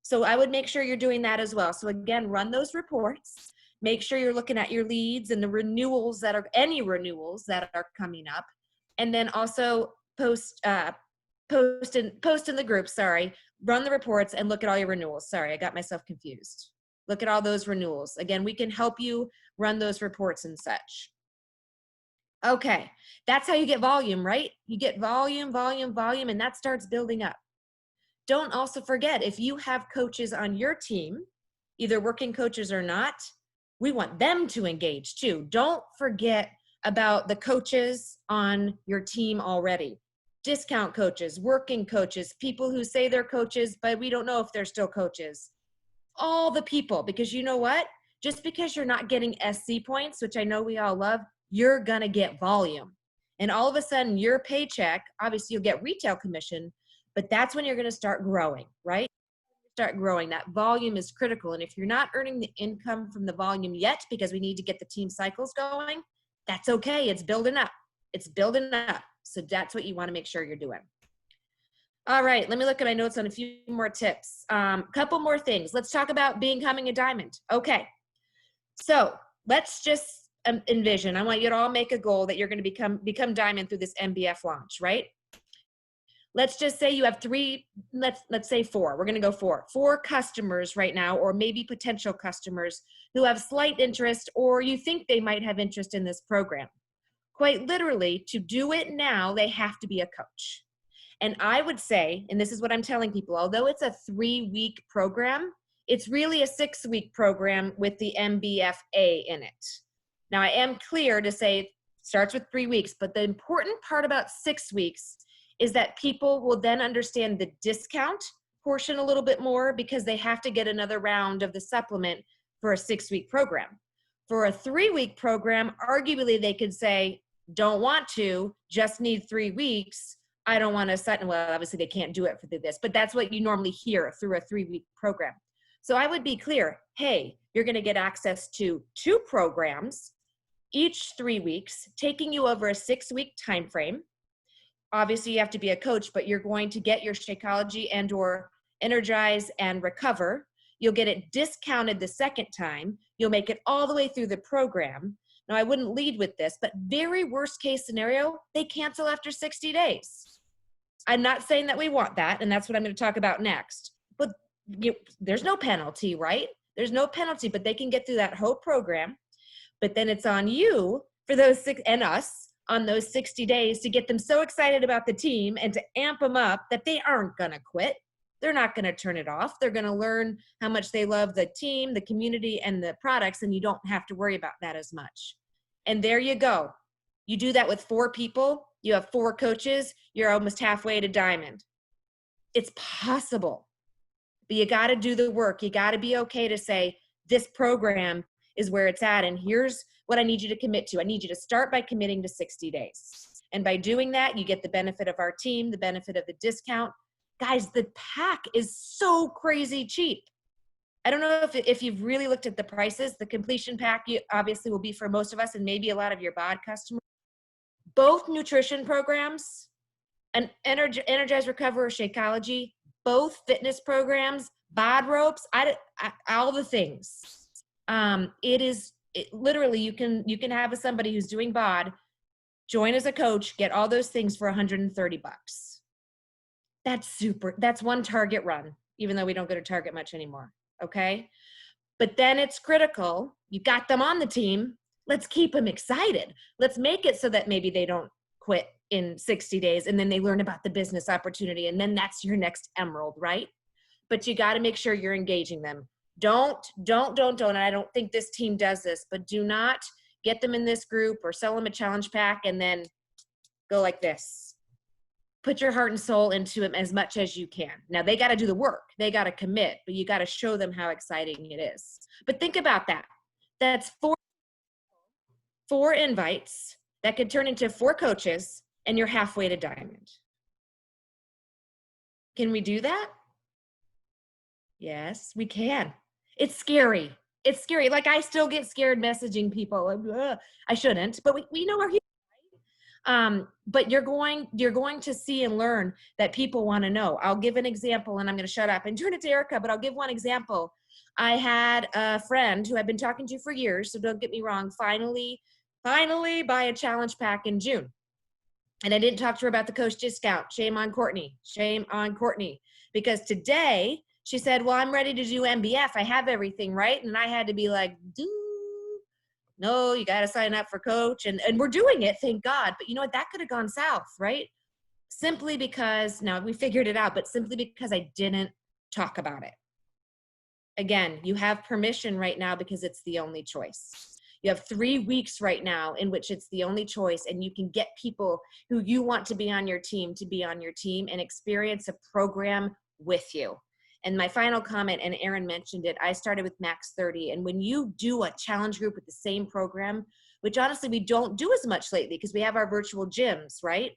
S2: So I would make sure you're doing that as well. So again, run those reports. Make sure you're looking at your leads and the renewals any renewals that are coming up. And then also post in the group, run the reports and look at all your renewals. Sorry, I got myself confused. Look at all those renewals. Again, we can help you run those reports and such. Okay, that's how you get volume, right? You get volume, and that starts building up. Don't also forget, if you have coaches on your team, either working coaches or not, we want them to engage too. Don't forget about the coaches on your team already. Discount coaches, working coaches, people who say they're coaches, but we don't know if they're still coaches. All the people, because you know what? Just because you're not getting SC points, which I know we all love, you're gonna get volume. And all of a sudden your paycheck, obviously you'll get retail commission, but that's when you're gonna start growing, right? Start growing. That volume is critical. And if you're not earning the income from the volume yet, because we need to get the team cycles going, that's okay. It's building up. It's building up. So that's what you want to make sure you're doing. All right, let me look at my notes on a few more tips. Couple more things. Let's talk about becoming a diamond. Okay, so let's just envision. I want you to all make a goal that you're going to become diamond through this MBF launch, right? Let's just say you have let's say four. We're going to go four customers right now, or maybe potential customers who have slight interest, or you think they might have interest in this program. Quite literally, to do it now, they have to be a coach. And I would say, and this is what I'm telling people, although it's a 3-week program, it's really a 6-week program with the MBFA in it. Now, I am clear to say it starts with 3 weeks, but the important part about 6 weeks is that people will then understand the discount portion a little bit more, because they have to get another round of the supplement for a 6-week program. For a 3-week program, arguably they could say, don't want to, just need 3 weeks. I don't want to, well, obviously they can't do it for this, but that's what you normally hear through a 3-week program. So I would be clear, hey, you're going to get access to 2 programs, each 3 weeks, taking you over a 6-week time frame. Obviously you have to be a coach, but you're going to get your Shakeology and or Energize and Recover. You'll get it discounted the second time. You'll make it all the way through the program. Now, I wouldn't lead with this, but very worst case scenario, they cancel after 60 days. I'm not saying that we want that, and that's what I'm going to talk about next. But there's no penalty, right? There's no penalty, but they can get through that whole program. But then it's on you for those and us on those 60 days to get them so excited about the team and to amp them up that they aren't going to quit. They're not going to turn it off. They're going to learn how much they love the team, the community, and the products, and you don't have to worry about that as much. And there you go. You do that with 4 people. You have 4 coaches. You're almost halfway to diamond. It's possible, but you got to do the work. You got to be okay to say, this program is where it's at, and here's what I need you to commit to. I need you to start by committing to 60 days. And by doing that, you get the benefit of our team, the benefit of the discount. Guys, the pack is so crazy cheap. I don't know if you've really looked at the prices. The completion pack obviously will be for most of us and maybe a lot of your bod customers. Both nutrition programs an Energize, Recover, or Shakeology, both fitness programs, bod ropes, all the things. Literally, you can have somebody who's doing bod, join as a coach, get all those things for $130. That's one Target run, even though we don't go to Target much anymore. Okay. But then it's critical. You got them on the team. Let's keep them excited. Let's make it so that maybe they don't quit in 60 days and then they learn about the business opportunity. And then that's your next emerald, right? But you got to make sure you're engaging them. Don't. And I don't think this team does this, but do not get them in this group or sell them a challenge pack and then go like this. Put your heart and soul into them as much as you can. Now they got to do the work. They got to commit, but you got to show them how exciting it is. But think about that. That's four invites that could turn into 4 coaches, and you're halfway to diamond. Can we do that? Yes, we can. It's scary. It's scary. Like, I still get scared messaging people. I shouldn't, but we know we're here. But you're going to see and learn that people want to know. I'll give an example, and I'm going to shut up and turn it to Erika, but I'll give one example. I had a friend who I've been talking to for years, so don't get me wrong, finally buy a challenge pack in June. And I didn't talk to her about the coach discount. Shame on Courtney. Shame on Courtney. Because today she said, well, I'm ready to do MBF. I have everything, right? And I had to be like, no, you got to sign up for coach. And we're doing it, thank God. But you know what? That could have gone south, right? Simply because, now we figured it out, but simply because I didn't talk about it. Again, you have permission right now because it's the only choice. You have 3 weeks right now in which it's the only choice, and you can get people who you want to be on your team to be on your team and experience a program with you. And my final comment, and Erin mentioned it, I started with Max 30. And when you do a challenge group with the same program, which honestly we don't do as much lately because we have our virtual gyms, right?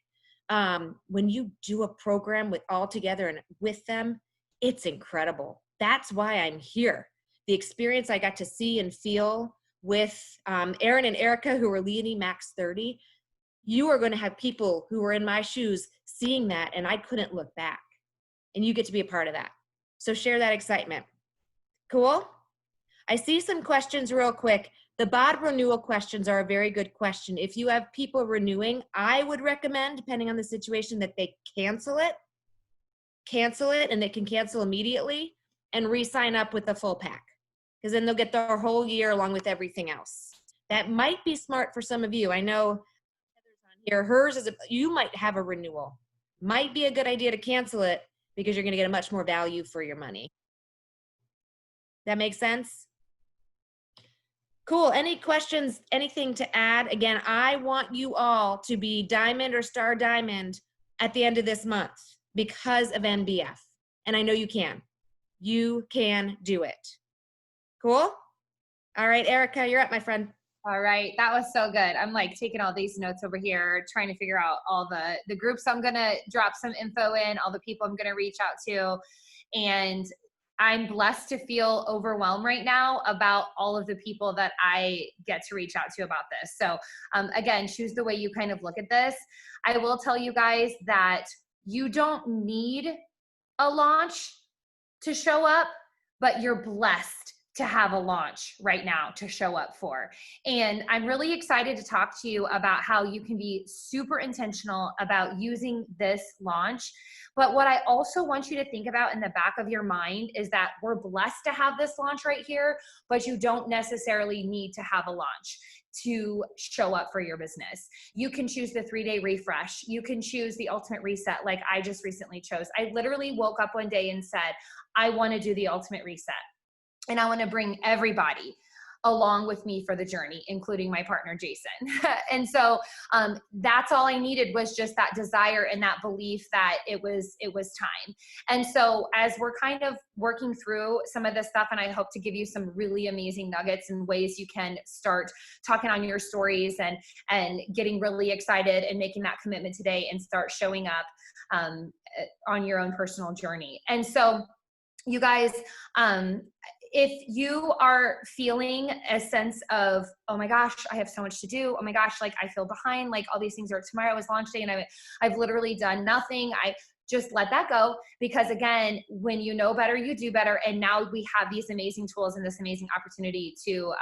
S2: When you do a program with all together and with them, it's incredible. That's why I'm here. The experience I got to see and feel with Erin and Erika, who are leading Max 30, you are going to have people who are in my shoes seeing that, and I couldn't look back. And you get to be a part of that. So share that excitement. Cool? I see some questions real quick. The bod renewal questions are a very good question. If you have people renewing, I would recommend, depending on the situation, that they cancel it, and they can cancel immediately and re-sign up with the full pack, because then they'll get their whole year along with everything else. That might be smart for some of you. I know Heather's on here. Hers is, you might have a renewal. Might be a good idea to cancel it because you're going to get a much more value for your money. That makes sense? Cool. Any questions, anything to add? Again, I want you all to be diamond or star diamond at the end of this month because of NBF. And I know you can. You can do it. Cool? All right, Erika, you're up, my friend.
S3: All right, that was so good. I'm like taking all these notes over here, trying to figure out all the groups I'm gonna drop some info in, all the people I'm gonna reach out to. And I'm blessed to feel overwhelmed right now about all of the people that I get to reach out to about this. So again, choose the way you kind of look at this. I will tell you guys that you don't need a launch to show up, but you're blessed to have a launch right now to show up for. And I'm really excited to talk to you about how you can be super intentional about using this launch. But what I also want you to think about in the back of your mind is that we're blessed to have this launch right here, but you don't necessarily need to have a launch to show up for your business. You can choose the 3-day refresh. You can choose the ultimate reset like I just recently chose. I literally woke up one day and said, I want to do the ultimate reset. And I want to bring everybody along with me for the journey, including my partner, Jason. And so that's all I needed was just that desire and that belief that it was time. And so as we're kind of working through some of this stuff, and I hope to give you some really amazing nuggets and ways you can start talking on your stories and getting really excited and making that commitment today and start showing up on your own personal journey. And so you guys, if you are feeling a sense of, oh my gosh, I have so much to do. Oh my gosh, like I feel behind, like all these things are tomorrow is launch day and I've literally done nothing. I just let that go, because again, when you know better, you do better. And now we have these amazing tools and this amazing opportunity to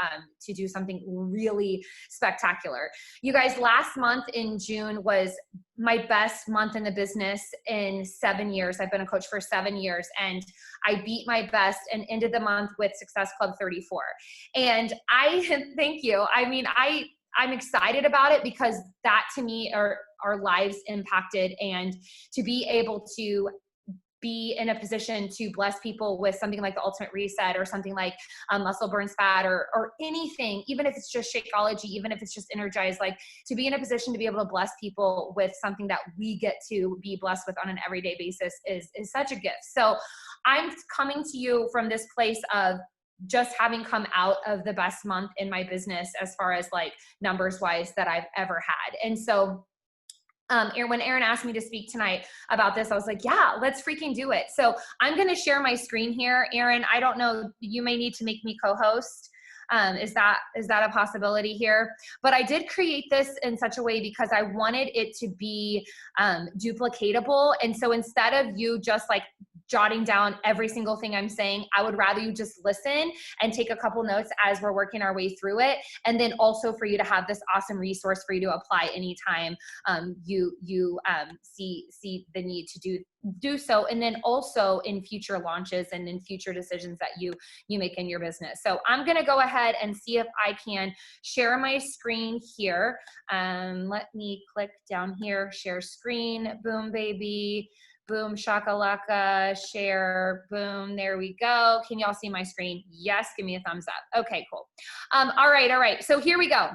S3: do something really spectacular. You guys, last month in June was my best month in the business in 7 years. I've been a coach for 7 years, and I beat my best and ended the month with Success Club 34. And I thank you. I mean, I'm excited about it, because that to me are our lives impacted, and to be able to be in a position to bless people with something like the Ultimate Reset, or something like Muscle Burns Fat, or anything, even if it's just Shakeology, even if it's just Energize, like to be in a position to be able to bless people with something that we get to be blessed with on an everyday basis is such a gift. So I'm coming to you from this place of just having come out of the best month in my business as far as like numbers wise that I've ever had. And so when Aaron asked me to speak tonight about this, I was like, yeah, let's freaking do it. So I'm going to share my screen here. Aaron, I don't know, you may need to make me co-host. Is that a possibility here? But I did create this in such a way because I wanted it to be duplicatable. And so instead of you just like jotting down every single thing I'm saying, I would rather you just listen and take a couple notes as we're working our way through it. And then also for you to have this awesome resource for you to apply anytime you see the need to do so. And then also in future launches and in future decisions that you make in your business. So I'm going to go ahead and see if I can share my screen here. Let me click down here, share screen, boom, baby. Boom, shakalaka, share, boom, there we go. Can y'all see my screen? Yes, give me a thumbs up. Okay, cool. All right. So here we go.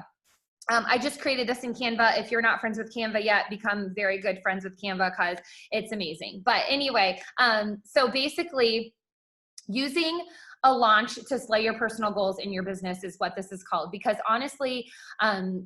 S3: I just created this in Canva. If you're not friends with Canva yet, become very good friends with Canva because it's amazing. But anyway, so basically using a launch to slay your personal goals in your business is what this is called. Because honestly,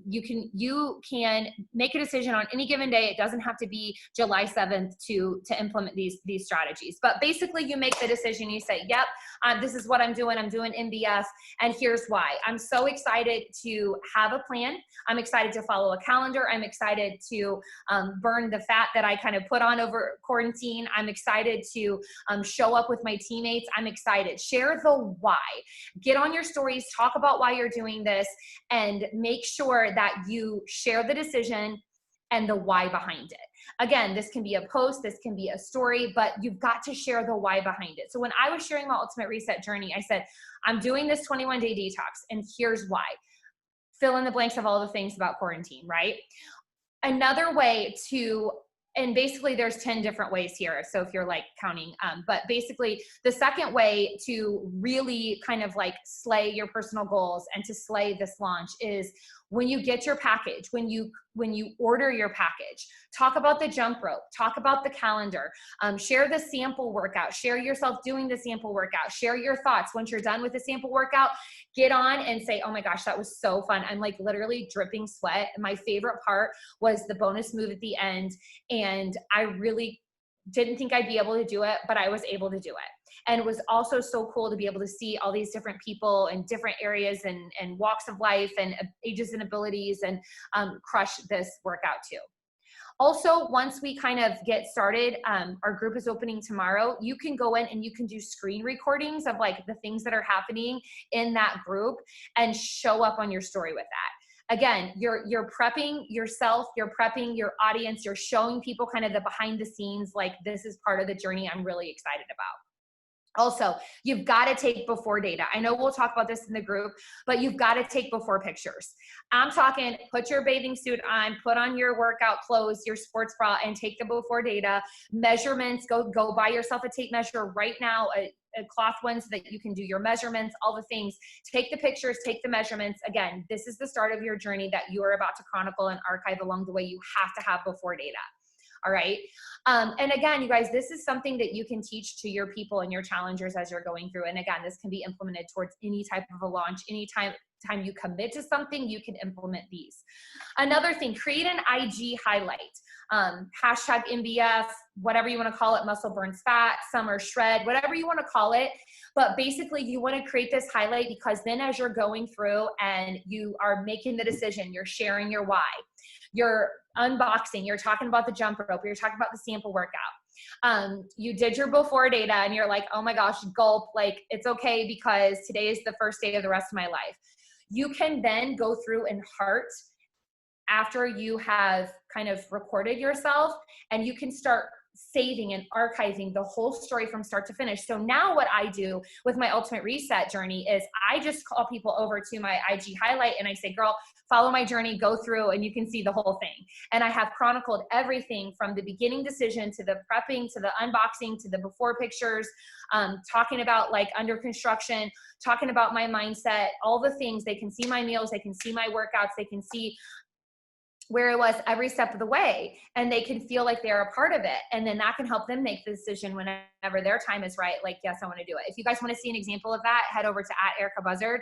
S3: you can make a decision on any given day. It doesn't have to be July 7th to implement these strategies. But basically, you make the decision. You say, "Yep, this is what I'm doing. I'm doing MBF, and here's why." I'm so excited to have a plan. I'm excited to follow a calendar. I'm excited to burn the fat that I kind of put on over quarantine. I'm excited to show up with my teammates. I'm excited. Share the why. Get on your stories, talk about why you're doing this, and make sure that you share the decision and the why behind it. Again, this can be a post, this can be a story, but you've got to share the why behind it. So when I was sharing my Ultimate Reset journey, I said, I'm doing this 21-day detox, and here's why. Fill in the blanks of all the things about quarantine, right? Another way to, and basically there's 10 different ways here. So if you're like counting, but basically the second way to really kind of like slay your personal goals and to slay this launch is when you get your package, when you order your package, talk about the jump rope, talk about the calendar, share the sample workout, share yourself doing the sample workout, share your thoughts. Once you're done with the sample workout, get on and say, oh my gosh, that was so fun. I'm like literally dripping sweat. My favorite part was the bonus move at the end. And I really didn't think I'd be able to do it, but I was able to do it. And it was also so cool to be able to see all these different people in different areas and walks of life and ages and abilities and crush this workout too. Also, once we kind of get started, our group is opening tomorrow. You can go in and you can do screen recordings of like the things that are happening in that group and show up on your story with that. Again, you're prepping yourself, you're prepping your audience, you're showing people kind of the behind the scenes, like this is part of the journey I'm really excited about. Also, you've got to take before data. I know we'll talk about this in the group, but you've got to take before pictures. I'm talking, put your bathing suit on, put on your workout clothes, your sports bra, and take the before data. Measurements, go buy yourself a tape measure right now, a cloth one so that you can do your measurements, all the things. Take the pictures, take the measurements. Again, this is the start of your journey that you are about to chronicle and archive along the way. You have to have before data. All right. And again, you guys, this is something that you can teach to your people and your challengers as you're going through. And again, this can be implemented towards any type of a launch, anytime you commit to something, you can implement these. Another thing, create an IG highlight. Hashtag MBF, whatever you want to call it, muscle burns fat, summer shred, whatever you want to call it. But basically you want to create this highlight because then as you're going through and you are making the decision, you're sharing your why, you're unboxing, you're talking about the jump rope, you're talking about the sample workout. You did your before data and you're like, oh my gosh, gulp, like it's okay because today is the first day of the rest of my life. You can then go through and heart after you have kind of recorded yourself, and you can start saving and archiving the whole story from start to finish. So now what I do with my Ultimate Reset journey is I just call people over to my IG highlight and I say, girl, follow my journey, go through, and you can see the whole thing. And I have chronicled everything from the beginning decision to the prepping, to the unboxing, to the before pictures, talking about like under construction, talking about my mindset, all the things. They can see my meals, they can see my workouts, they can see where it was every step of the way, and they can feel like they're a part of it. And then that can help them make the decision whenever their time is right. Like, yes, I want to do it. If you guys want to see an example of that, head over to @ErikaBuzzard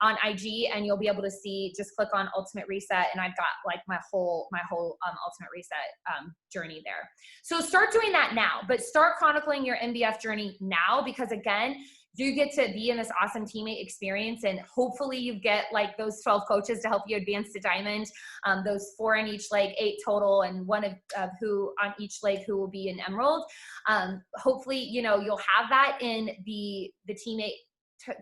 S3: on IG and you'll be able to see, just click on Ultimate Reset. And I've got like my whole Ultimate Reset journey there. So start doing that now, but start chronicling your MBF journey now, because again, you get to be in this awesome teammate experience, and hopefully you get like those 12 coaches to help you advance to diamond, those 4 in each leg, 8 total, and one of who on each leg who will be an emerald. Hopefully, you know, you'll have that in the teammate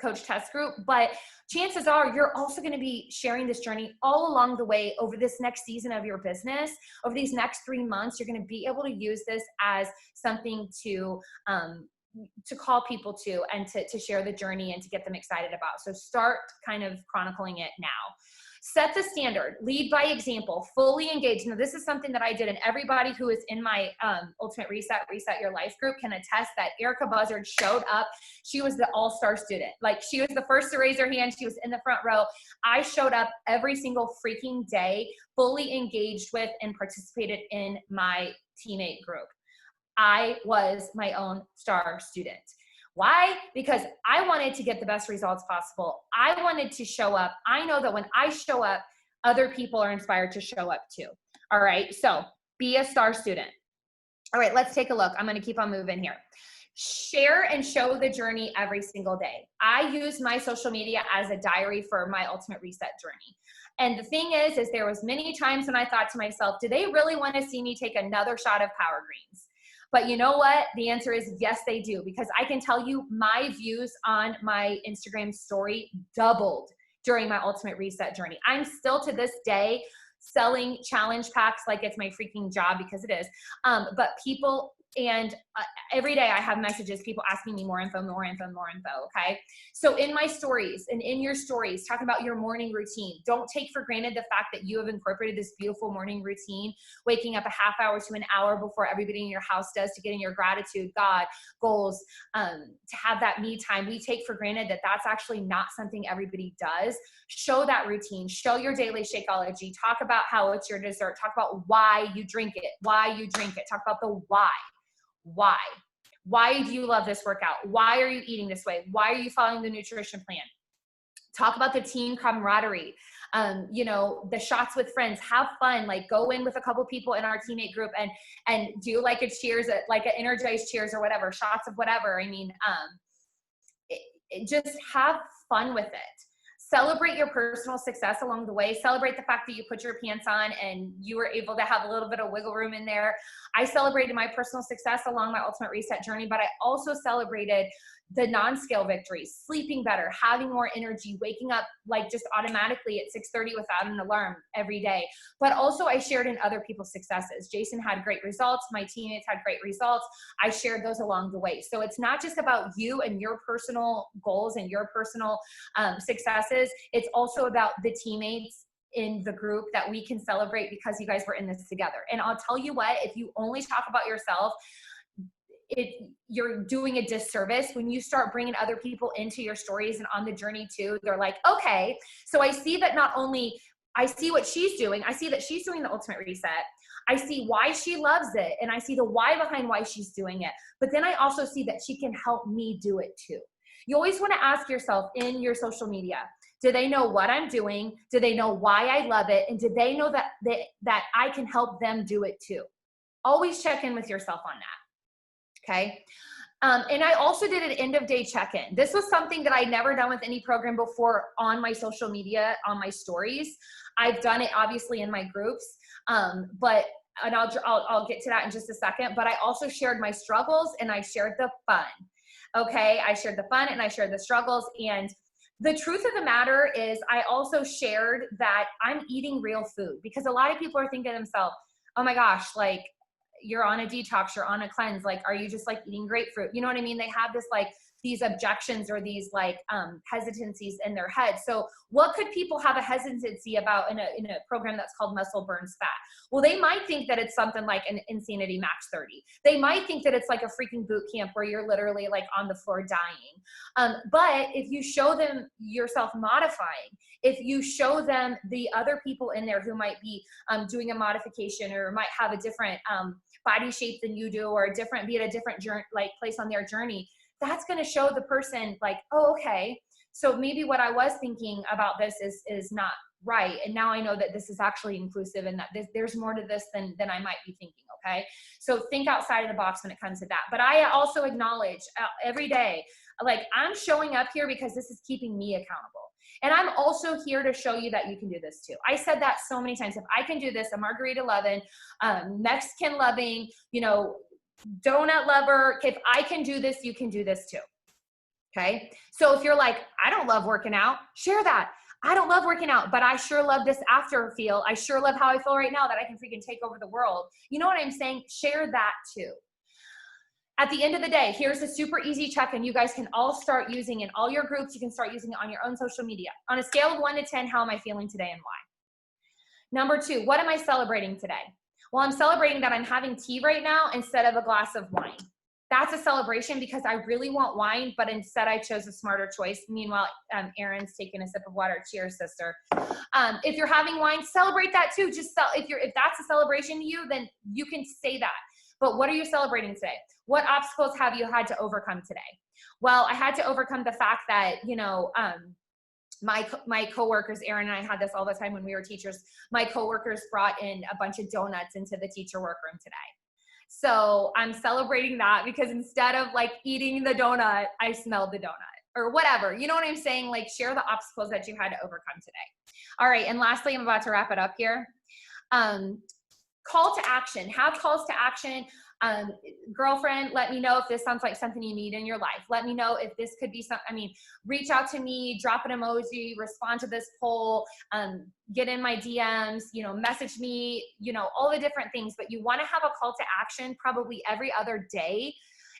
S3: coach test group, but chances are you're also going to be sharing this journey all along the way over this next season of your business. Over these next 3 months, you're going to be able to use this as something to call people to, and to share the journey and to get them excited about. So start kind of chronicling it now. Set the standard, lead by example, fully engage. Now this is something that I did, and everybody who is in my Ultimate Reset Your Life group can attest that Erika Buzzard showed up. She was the all-star student. Like, she was the first to raise her hand. She was in the front row. I showed up every single freaking day, fully engaged with and participated in my teammate group. I was my own star student. Why? Because I wanted to get the best results possible. I wanted to show up. I know that when I show up, other people are inspired to show up too. All right. So be a star student. All right, let's take a look. I'm going to keep on moving here. Share and show the journey every single day. I use my social media as a diary for my Ultimate Reset journey. And the thing is there was many times when I thought to myself, do they really want to see me take another shot of Power Greens? But you know what? The answer is yes, they do, because I can tell you my views on my Instagram story doubled during my Ultimate Reset journey. I'm still to this day selling challenge packs like it's my freaking job, because it is. But people, and every day I have messages, people asking me more info, okay? So in my stories and in your stories, talk about your morning routine. Don't take for granted the fact that you have incorporated this beautiful morning routine, waking up a half hour to an hour before everybody in your house does, to get in your gratitude, God, goals, to have that me time. We take for granted that that's actually not something everybody does. Show that routine, show your daily Shakeology, talk about how it's your dessert, talk about why you drink it, talk about the why. Why do you love this workout? Why are you eating this way? Why are you following the nutrition plan? Talk about the team camaraderie. You know, the shots with friends. Have fun. Like, go in with a couple people in our teammate group and do like a cheers, like an energized cheers or whatever, shots of whatever. I mean, just have fun with it. Celebrate your personal success along the way. Celebrate the fact that you put your pants on and you were able to have a little bit of wiggle room in there. I celebrated my personal success along my Ultimate Reset journey, but I also celebrated the non-scale victories, sleeping better, having more energy, waking up like just automatically at 6:30 without an alarm every day. But also I shared in other people's successes. Jason had great results. My teammates had great results. I shared those along the way. So it's not just about you and your personal goals and your personal successes. It's also about the teammates in the group that we can celebrate because you guys were in this together. And I'll tell you what, if you only talk about yourself, you're doing a disservice. When you start bringing other people into your stories and on the journey too, they're like, okay, so I see that not only I see what she's doing. I see that she's doing the ultimate reset. I see why she loves it. And I see the why behind why she's doing it. But then I also see that she can help me do it too. You always want to ask yourself in your social media, do they know what I'm doing? Do they know why I love it? And do they know that I can help them do it too? Always check in with yourself on that. Okay. And I also did an end of day check-in. This was something that I'd never done with any program before on my social media, on my stories. I've done it obviously in my groups, and I'll get to that in just a second, but I also shared my struggles and I shared the fun. Okay. I shared the fun and I shared the struggles. And the truth of the matter is I also shared that I'm eating real food, because a lot of people are thinking to themselves, oh my gosh, like, you're on a detox, you're on a cleanse. Like, are you just like eating grapefruit? You know what I mean? They have this, like, these objections or these like hesitancies in their head. So what could people have a hesitancy about in a program that's called Muscle Burns Fat? Well, they might think that it's something like an Insanity Max 30. They might think that it's like a freaking boot camp where you're literally like on the floor dying. But if you show them yourself modifying, if you show them the other people in there who might be doing a modification or might have a different body shape than you do, or be at a different journey, like place on their journey, that's going to show the person like, oh, okay, so maybe what I was thinking about this is not right. And now I know that this is actually inclusive and that there's more to this than I might be thinking. Okay. So think outside of the box when it comes to that. But I also acknowledge every day, like, I'm showing up here because this is keeping me accountable. And I'm also here to show you that you can do this too. I said that so many times. If I can do this, a margarita loving, Mexican loving, donut lover, if I can do this, you can do this too. Okay. So if you're like, I don't love working out, share that. I don't love working out, but I sure love this after feel. I sure love how I feel right now that I can freaking take over the world. You know what I'm saying? Share that too. At the end of the day, here's a super easy check-in you guys can all start using in all your groups. You can start using it on your own social media. On a scale of 1 to 10, how am I feeling today and why? Number 2, what am I celebrating today? Well, I'm celebrating that I'm having tea right now instead of a glass of wine. That's a celebration because I really want wine, but instead I chose a smarter choice. Meanwhile, Erin's taking a sip of water. Cheers, sister. If you're having wine, celebrate that too. If that's a celebration to you, then you can say that. But what are you celebrating today? What obstacles have you had to overcome today? Well, I had to overcome the fact that, my coworkers, Erin and I had this all the time when we were teachers. My coworkers brought in a bunch of donuts into the teacher workroom today. So I'm celebrating that because instead of like eating the donut, I smelled the donut or whatever. You know what I'm saying? Like, share the obstacles that you had to overcome today. All right. And lastly, I'm about to wrap it up here. Call to action. Have calls to action. Girlfriend, let me know if this sounds like something you need in your life. Let me know if this could be reach out to me, drop an emoji, respond to this poll, get in my DMs, message me, all the different things. But you want to have a call to action probably every other day,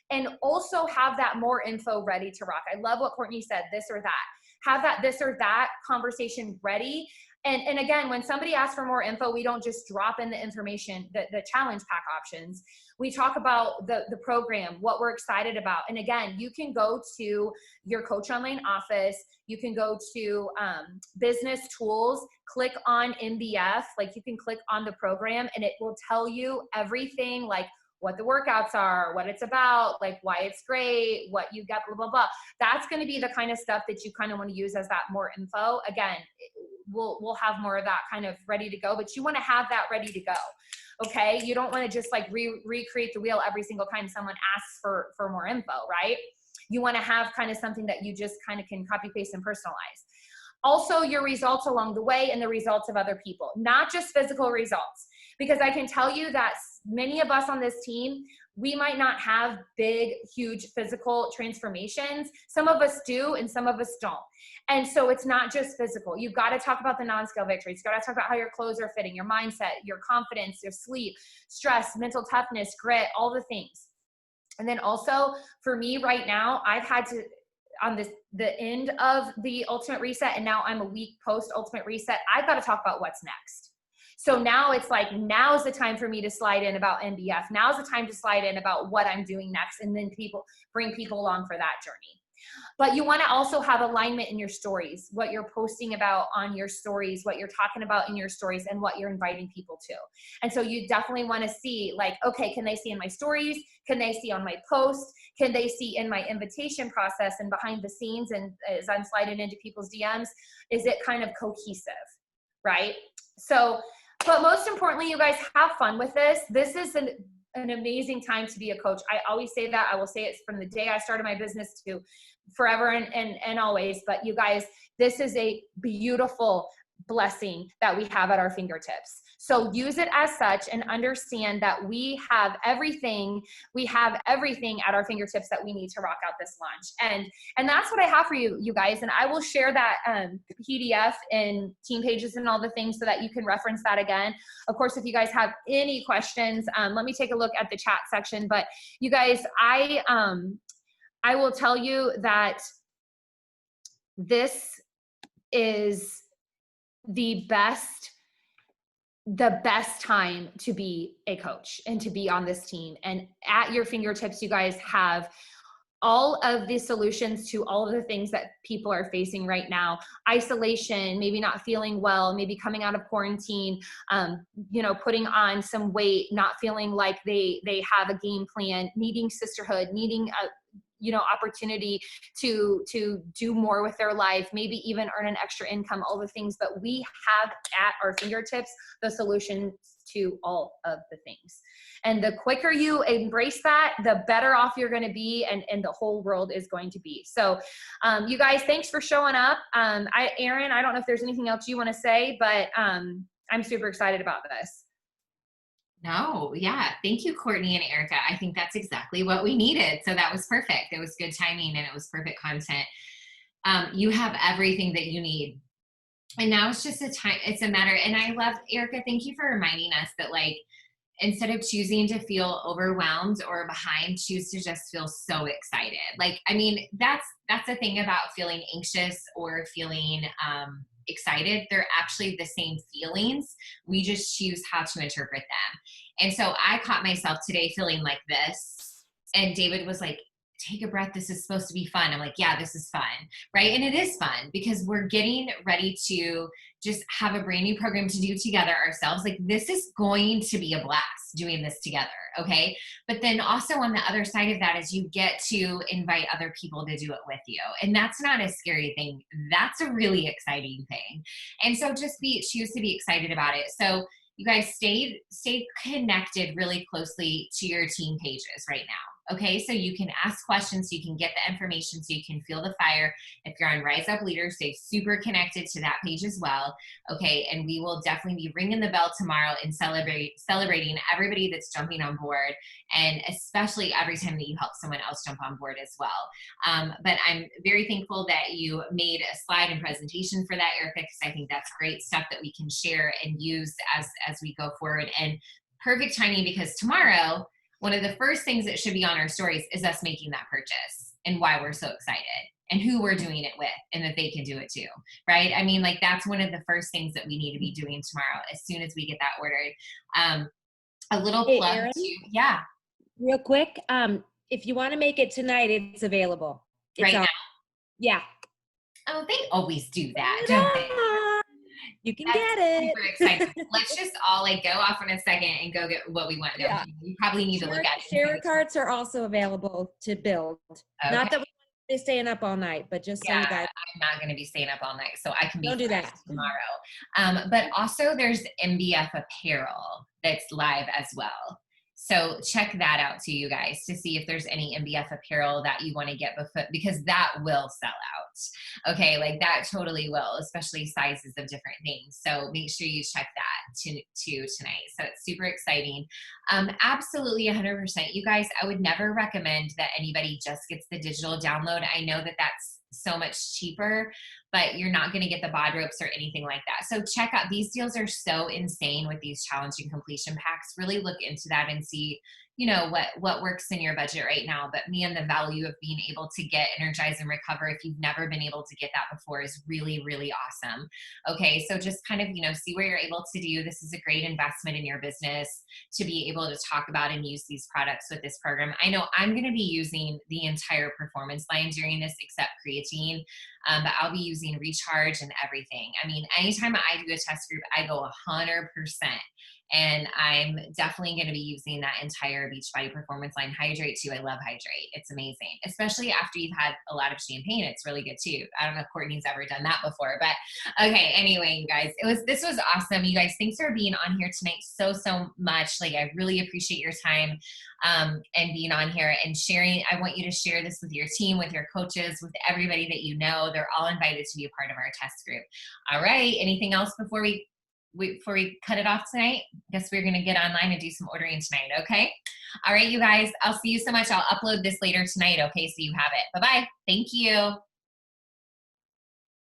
S3: and also have that more info ready to rock. I love what Courtney said, this or that. Have that this or that conversation ready. And again, when somebody asks for more info, we don't just drop in the information, the challenge pack options. We talk about the program, what we're excited about. And again, you can go to your Coach Online office. You can go to business tools, click on MBF, like you can click on the program and it will tell you everything, like what the workouts are, what it's about, like why it's great, what you got, blah, blah, blah. That's going to be the kind of stuff that you kind of want to use as that more info. Again, we'll have more of that kind of ready to go, but you want to have that ready to go. Okay. You don't want to just like recreate the wheel every single time someone asks for more info, right? You want to have kind of something that you just kind of can copy paste and personalize. Also your results along the way and the results of other people, not just physical results, because I can tell you that many of us on this team, we might not have big, huge physical transformations. Some of us do, and some of us don't. And so it's not just physical. You've got to talk about the non-scale victories. You've got to talk about how your clothes are fitting, your mindset, your confidence, your sleep, stress, mental toughness, grit, all the things. And then also for me right now, I've had to, on the end of the Ultimate Reset, and now I'm a week post Ultimate Reset, I've got to talk about what's next. So now it's like, now's the time for me to slide in about NBF. Now's the time to slide in about what I'm doing next, and then bring people along for that journey. But you want to also have alignment in your stories, what you're posting about on your stories, what you're talking about in your stories, and what you're inviting people to. And so you definitely want to see like, okay, can they see in my stories? Can they see on my post? Can they see in my invitation process and behind the scenes? And as I'm sliding into people's DMs, is it kind of cohesive, right? So, but most importantly, you guys have fun with this. This is an amazing time to be a coach. I always say that. I will say it from the day I started my business to forever and always. But you guys, this is a beautiful blessing that we have at our fingertips. So use it as such and understand that we have everything at our fingertips that we need to rock out this launch. And that's what I have for you, you guys. And I will share that PDF in Team Pages and all the things so that you can reference that again. Of course, if you guys have any questions, let me take a look at the chat section. But you guys, I will tell you that this is the best time to be a coach and to be on this team. And at your fingertips, you guys have all of the solutions to all of the things that people are facing right now. Isolation, maybe not feeling well, maybe coming out of quarantine, putting on some weight, not feeling like they have a game plan, needing sisterhood, needing a opportunity to do more with their life, maybe even earn an extra income, all the things. But we have at our fingertips the solutions to all of the things. And the quicker you embrace that, the better off you're going to be, and the whole world is going to be. So you guys, thanks for showing up. Erin, I don't know if there's anything else you want to say, but I'm super excited about this.
S1: No, yeah. Thank you, Courtney and Erika. I think that's exactly what we needed. So that was perfect. It was good timing and it was perfect content. You have everything that you need. And now it's just it's a matter. And I love, Erika, thank you for reminding us that like, instead of choosing to feel overwhelmed or behind, choose to just feel so excited. Like, I mean, that's the thing about feeling anxious or feeling, excited. They're actually the same feelings. We just choose how to interpret them. And so I caught myself today feeling like this. And David was like, take a breath. This is supposed to be fun. I'm like, yeah, this is fun. Right. And it is fun because we're getting ready to just have a brand new program to do together ourselves. Like this is going to be a blast doing this together. Okay. But then also on the other side of that is you get to invite other people to do it with you. And that's not a scary thing. That's a really exciting thing. And so just choose to be excited about it. So you guys stay connected really closely to your team pages right now. Okay, so you can ask questions, so you can get the information, so you can feel the fire. If you're on Rise Up Leaders, stay super connected to that page as well. Okay, and we will definitely be ringing the bell tomorrow and celebrating everybody that's jumping on board, and especially every time that you help someone else jump on board as well. But I'm very thankful that you made a slide and presentation for that, Erika, because I think that's great stuff that we can share and use as we go forward. And perfect timing, because tomorrow, one of the first things that should be on our stories is us making that purchase and why we're so excited and who we're doing it with and that they can do it too, right? I mean, like that's one of the first things that we need to be doing tomorrow as soon as we get that ordered. A little plug
S2: Erin,
S1: yeah.
S2: Real quick, if you want to make it tonight, it's available.
S1: Right now?
S2: Yeah.
S1: Oh, they always do that, don't they?
S2: You can
S1: That's
S2: get it.
S1: Super excited. Let's just all like go off in a second and go get what we want.
S2: Yeah.
S1: You probably need to look at it.
S2: Share carts are also available to build. Okay. Not that we're staying up all night, but just so you guys.
S1: I'm not going to be staying up all night, so I can be
S2: Don't do that
S1: tomorrow. But also there's MBF apparel that's live as well. So check that out too, you guys, to see if there's any MBF apparel that you want to get because that will sell out. Okay, like that totally will, especially sizes of different things. So make sure you check that too tonight. So it's super exciting. Absolutely 100%. You guys, I would never recommend that anybody just gets the digital download. I know that that's so much cheaper, but you're not going to get the bod ropes or anything like that. So check out, these deals are so insane with these challenging completion packs. Really look into that and see, you know, what works in your budget right now. But man, the value of being able to get energized and recover if you've never been able to get that before is really, really awesome. Okay, so just kind of, you know, see where you're able to do. This is a great investment in your business to be able to talk about and use these products with this program. I know I'm going to be using the entire performance line during this except creatine, but I'll be using recharge and everything. I mean, anytime I do a test group, I go 100%. And I'm definitely going to be using that entire Beachbody Performance Line. Hydrate too. I love Hydrate. It's amazing, especially after you've had a lot of champagne. It's really good too. I don't know if Courtney's ever done that before, but okay. Anyway, you guys, this was awesome. You guys, thanks for being on here tonight so much. Like, I really appreciate your time and being on here and sharing. I want you to share this with your team, with your coaches, with everybody that you know. They're all invited to be a part of our test group. All right. Anything else before we cut it off tonight? Guess we're going to get online and do some ordering tonight. Okay. All right, you guys, I'll see you so much. I'll upload this later tonight. Okay. So you have it. Bye-bye. Thank you.